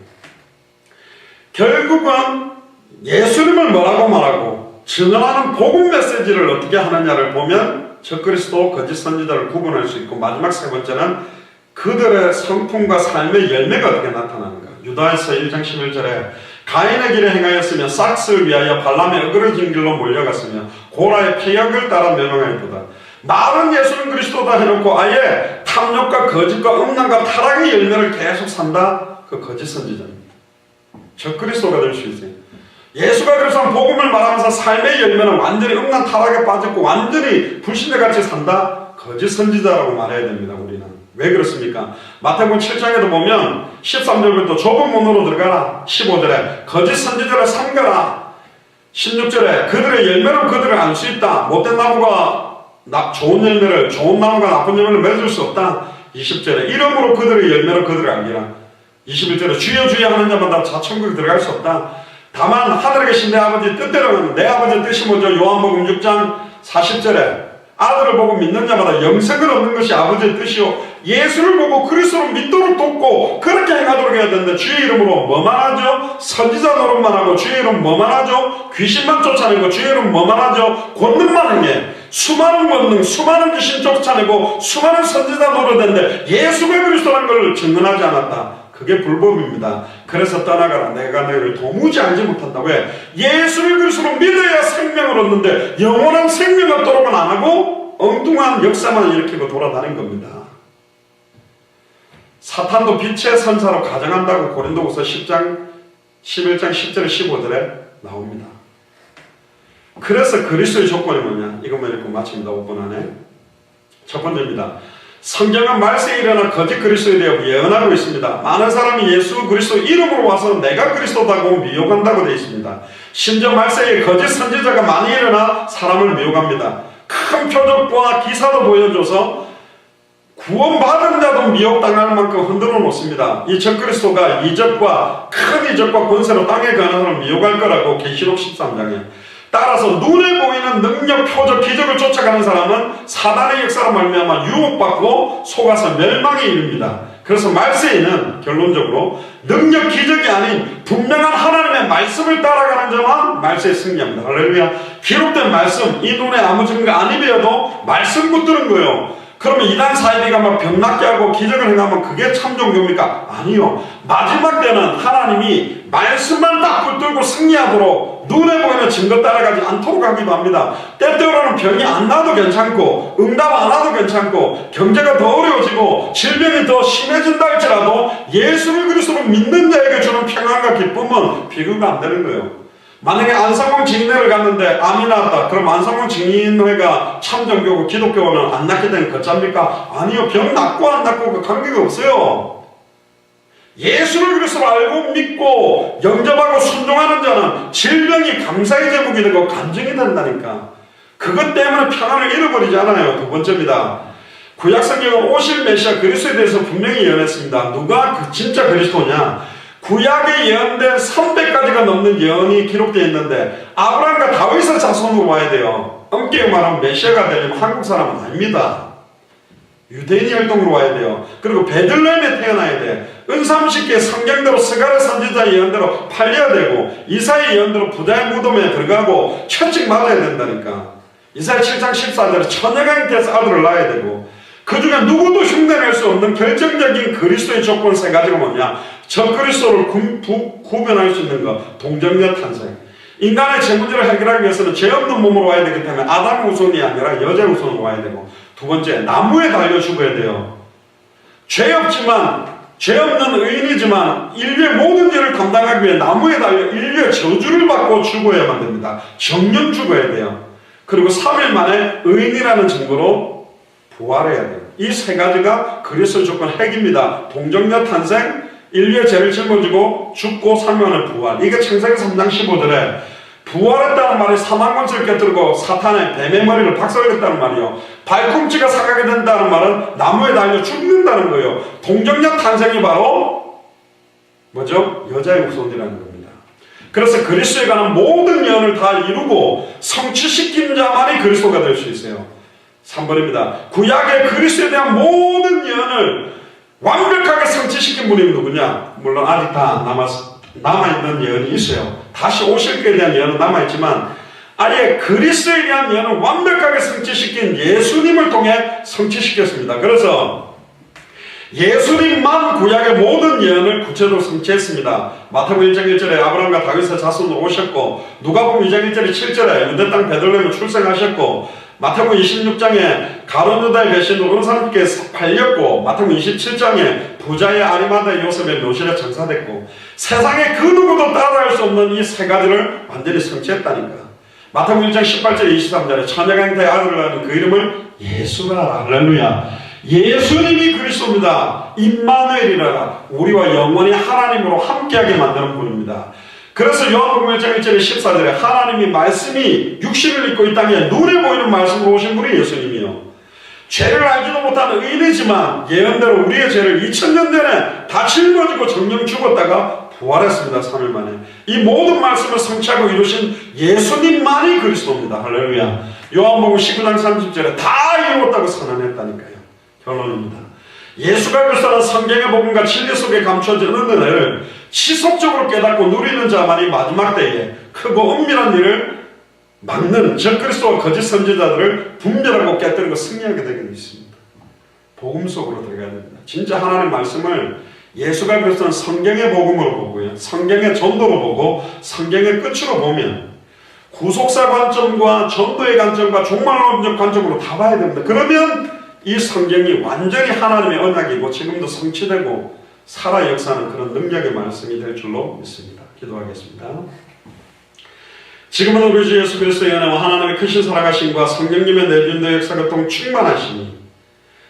결국은 예수님을 뭐라고 말하고 증언하는 복음 메시지를 어떻게 하느냐를 보면 적그리스도 거짓 선지자를 구분할 수 있고, 마지막 세 번째는 그들의 성품과 삶의 열매가 어떻게 나타나는가. 유다에서 1장 11절에 가인의 길에 행하였으며 싹스를 위하여 발람의 어그러진 길로 몰려갔으며 고라의 폐역을 따라 멸망하였도다. 말은 예수는 그리스도다 해놓고 아예 탐욕과 거짓과 음란과 타락의 열매를 계속 산다. 그 거짓 선지자입니다. 적그리스도가 될 수 있어요. 예수가 그리스도는 복음을 말하면서 삶의 열매는 완전히 음란 타락에 빠졌고 완전히 불신자같이 산다. 거짓 선지자라고 말해야 됩니다. 우리는. 왜 그렇습니까? 마태복음 7장에도 보면 13절부터 좁은 문으로 들어가라. 15절에 거짓 선지자를 삼가라. 16절에 그들의 열매로 그들을 알 수 있다. 못된 나무가 좋은 나무가 나쁜 열매를 맺을 수 없다. 20절에 이름으로 그들의 열매로 그들을 알리라. 21절에 주여 주여 하는 자마다 천국에 들어갈 수 없다. 다만 하늘에 계신 내 아버지 뜻대로는 내 아버지의 뜻이 뭐죠? 요한복음 6장 40절에 아들을 보고 믿는 자마다 영생을 얻는 것이 아버지의 뜻이요 예수를 보고 그리스도를 믿도록 돕고 그렇게 행하도록 해야 되는데, 주의 이름으로 뭐만 하죠? 선지자 노릇만 하고, 주의 이름 뭐만 하죠? 귀신만 쫓아내고, 주의 이름 뭐만 하죠? 권능만 행해. 수많은 권능, 수많은 귀신 쫓아내고 수많은 선지자 노릇했는데 예수가 그리스도라는 걸 증언하지 않았다. 그게 불법입니다. 그래서 떠나가라. 내가 너희를 도무지 알지 못한다. 왜? 예수를 그리스도로 믿어야 생명을 얻는데 영원한 생명 얻도록은 안 하고 엉뚱한 역사만 일으키고 돌아다닌 겁니다. 사탄도 빛의 선사로 가정한다고 고린도후서 10장 11장 10절에 15절에 나옵니다. 그래서 그리스도의 조건이 뭐냐? 이것만 읽고 마칩니다. 5분 안에. 첫 번째입니다. 성경은 말세에 일어나 거짓 그리스도에 대해 예언하고 있습니다. 많은 사람이 예수 그리스도 이름으로 와서 내가 그리스도다고 미혹한다고 되어 있습니다. 심지어 말세에 거짓 선지자가 많이 일어나 사람을 미혹합니다. 큰 표적과 기사도 보여줘서 구원받은 자도 미혹당할 만큼 흔들어 놓습니다. 이 적그리스도가 이적과 큰 이적과 권세로 땅에 거하는 사람을 미혹할 거라고 계시록 13장에. 따라서 눈에 보이는 능력, 표적, 기적을 쫓아가는 사람은 사단의 역사로 말미암아 유혹받고 속아서 멸망에 이릅니다. 그래서 말세에는 결론적으로 능력, 기적이 아닌 분명한 하나님의 말씀을 따라가는 자만 말세에 승리합니다. 할렐루야. 기록된 말씀, 이 눈에 아무 증거 안 입혀도 말씀 붙드는 거예요. 그러면 이단 사이비가 막 병낫게 하고 기적을 행하면 그게 참 종교입니까? 아니요. 마지막 때는 하나님이 말씀만 딱 붙들고 승리하도록 눈에 보이는 증거 따라가지 않도록 하기도 합니다. 때때로는 병이 안 나도 괜찮고 응답 안 와도 괜찮고 경제가 더 어려워지고 질병이 더 심해진다 할지라도 예수를 그리스도로 믿는 자에게 주는 평안과 기쁨은 비교가 안 되는 거예요. 만약에 안상홍 증인회를 갔는데 암이 나왔다. 그럼 안상홍 증인회가 참정교고 기독교는 안 낫게 되는 거짜입니까? 아니요. 병 낫고 안 낫고 그 관계가 없어요. 예수를 그리스도로 알고 믿고 영접하고 순종하는 자는 질병이 감사의 제목이 되고 간증이 된다니까. 그것 때문에 평안을 잃어버리지 않아요. 두 번째입니다. 구약 성경은 오실 메시아 그리스도에 대해서 분명히 예언했습니다. 누가 그 진짜 그리스도냐? 구약에 예언된 300가지가 넘는 예언이 기록되어 있는데 아브라함과 다윗의 자손으로 와야 돼요. 엄격히 말하면 메시아가 되려면 한국 사람은 아닙니다. 유대인이 혈통으로 와야 돼요. 그리고 베들레헴에 태어나야 돼. 은삼식계 성경대로 스가랴 선지자 예언대로 팔려야 되고 이사야 예언대로 부자의 무덤에 들어가고 채찍 맞아야 된다니까. 이사야 7장 14절에 처녀가 잉태해서 아들을 낳아야 되고, 그 중에 누구도 흉내낼 수 없는 결정적인 그리스도의 조건 세 가지가 뭐냐? 적그리스도를 구별할 수 있는 것, 동정녀 탄생. 인간의 죄 문제를 해결하기 위해서는 죄 없는 몸으로 와야 되기 때문에 아담 우선이 아니라 여자 우선으로 와야 되고, 두 번째, 나무에 달려 죽어야 돼요. 죄 없지만, 죄 없는 의인이지만 인류의 모든 죄를 감당하기 위해 나무에 달려 인류의 저주를 받고 죽어야만 됩니다. 정령 죽어야 돼요. 그리고 3일 만에 의인이라는 증거로 부활해야 돼요. 이 세 가지가 그리스도 조건 핵입니다. 동정녀 탄생, 인류의 죄를 짊어지고 죽고 3일 만에 부활. 이게 창세기 3장 15절에 부활했다는 말이 사망권세를 깨뜨리고 사탄의 뱀의 머리를 박살냈다는 말이요. 발꿈치가 상하게 된다는 말은 나무에 달려 죽는다는 거예요. 동정녀 탄생이 바로 뭐죠? 여자의 후손이라는 겁니다. 그래서 그리스도에 관한 모든 예언을 다 이루고 성취시킨 자만이 그리스도가 될 수 있어요. 3번입니다. 구약의 그리스도에 대한 모든 예언을 완벽하게 성취시킨 분이 누구냐? 물론 아직 다 남아있는 예언이 있어요. 다시 오실 것에 대한 예언은 남아있지만 아예 그리스도에 대한 예언을 완벽하게 성취시킨 예수님을 통해 성취시켰습니다. 그래서 예수님만 구약의 모든 예언을 구체적으로 성취했습니다. 마태복음 1장 1절에 아브라함과 다윗의 자손으로 오셨고, 누가복음 2장 1절에 7절에 유대 땅 베들레헴에 출생하셨고, 마태복음 26장에 가룟 유다의 배신으로 은사님께 팔렸고, 마태복음 27장에 부자의 아리마다의 요셉의 묘실에 전사됐고, 세상에 그 누구도 따라할 수 없는 이 세 가지를 완전히 성취했다니까. 마태복음 1장 18절 23절에 처녀강태의 아들을 낳은 그 이름을 예수라. 할렐루야. 예수님이 그리스도입니다. 임마누엘이라. 우리와 영원히 하나님으로 함께하게 만드는 분입니다. 그래서 요한복음 1장 1절에 14절에 하나님이 말씀이 육신을 입고 이 땅에 눈에 보이는 말씀으로 오신 분이 예수님이요. 죄를 알지도 못하는 의인이지만 예언대로 우리의 죄를 2000년 전에 다 짊어지고 정령 죽었다가 부활했습니다. 3일 만에. 이 모든 말씀을 성취하고 이루신 예수님만이 그리스도입니다. 할렐루야. 요한복음 19장 30절에 다 이루었다고 선언했다니까요. 결론입니다. 예수가 그리스도는 성경의 복음과 진리 속에 감춰진 은혜를 지속적으로 깨닫고 누리는 자만이 마지막 때에 크고 은밀한 일을 막는 적그리스도와 거짓 선지자들을 분별하고 깨뜨리고 승리하게 되게 있습니다. 복음 속으로 들어가야 됩니다. 진짜 하나님의 말씀을 예수가 그리스도는 성경의 복음으로 보고요, 성경의 전도로 보고 성경의 끝으로 보면 구속사 관점과 전도의 관점과 종말론적 관점으로 다 봐야 됩니다. 그러면 이 성경이 완전히 하나님의 언약이고 지금도 성취되고 살아 역사하는 그런 능력의 말씀이 될 줄로 믿습니다. 기도하겠습니다. 지금은 우리 주 예수 그리스도의 은혜와 하나님의 크신 살아가심과 성령님의 내준의 역사 교통 충만하시니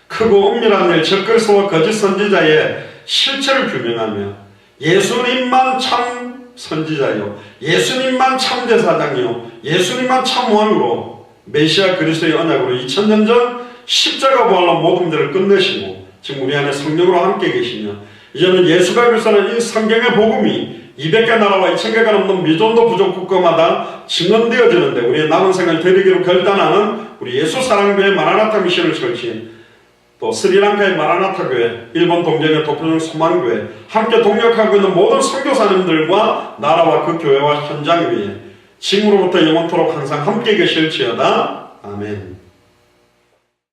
크고 은밀한 일 적그리스도와 거짓 선지자의 실체를 규명하며 예수님만 참 선지자요, 예수님만 참 제사장이요, 예수님만 참 왕으로 메시아 그리스도의 언약으로 2000년 전 십자가 부활로 모든 일을 끝내시고 지금 우리 안에 성령으로 함께 계시며 이제는 예수가 그리스도는 이 성경의 복음이 200개 나라와 2000개가 넘는 미존도 부족 국가마다 증언되어지는데 우리의 남은 생을 되리기로 결단하는 우리 예수 사랑교회 마라나타 미션을 설치인 또 스리랑카의 마라나타 교회, 일본 동경의 도표적 소망교회, 함께 동역하고 있는 모든 선교사님들과 나라와 그 교회와 현장 위에 지금으로부터 영원토록 항상 함께 계실지어다. 아멘.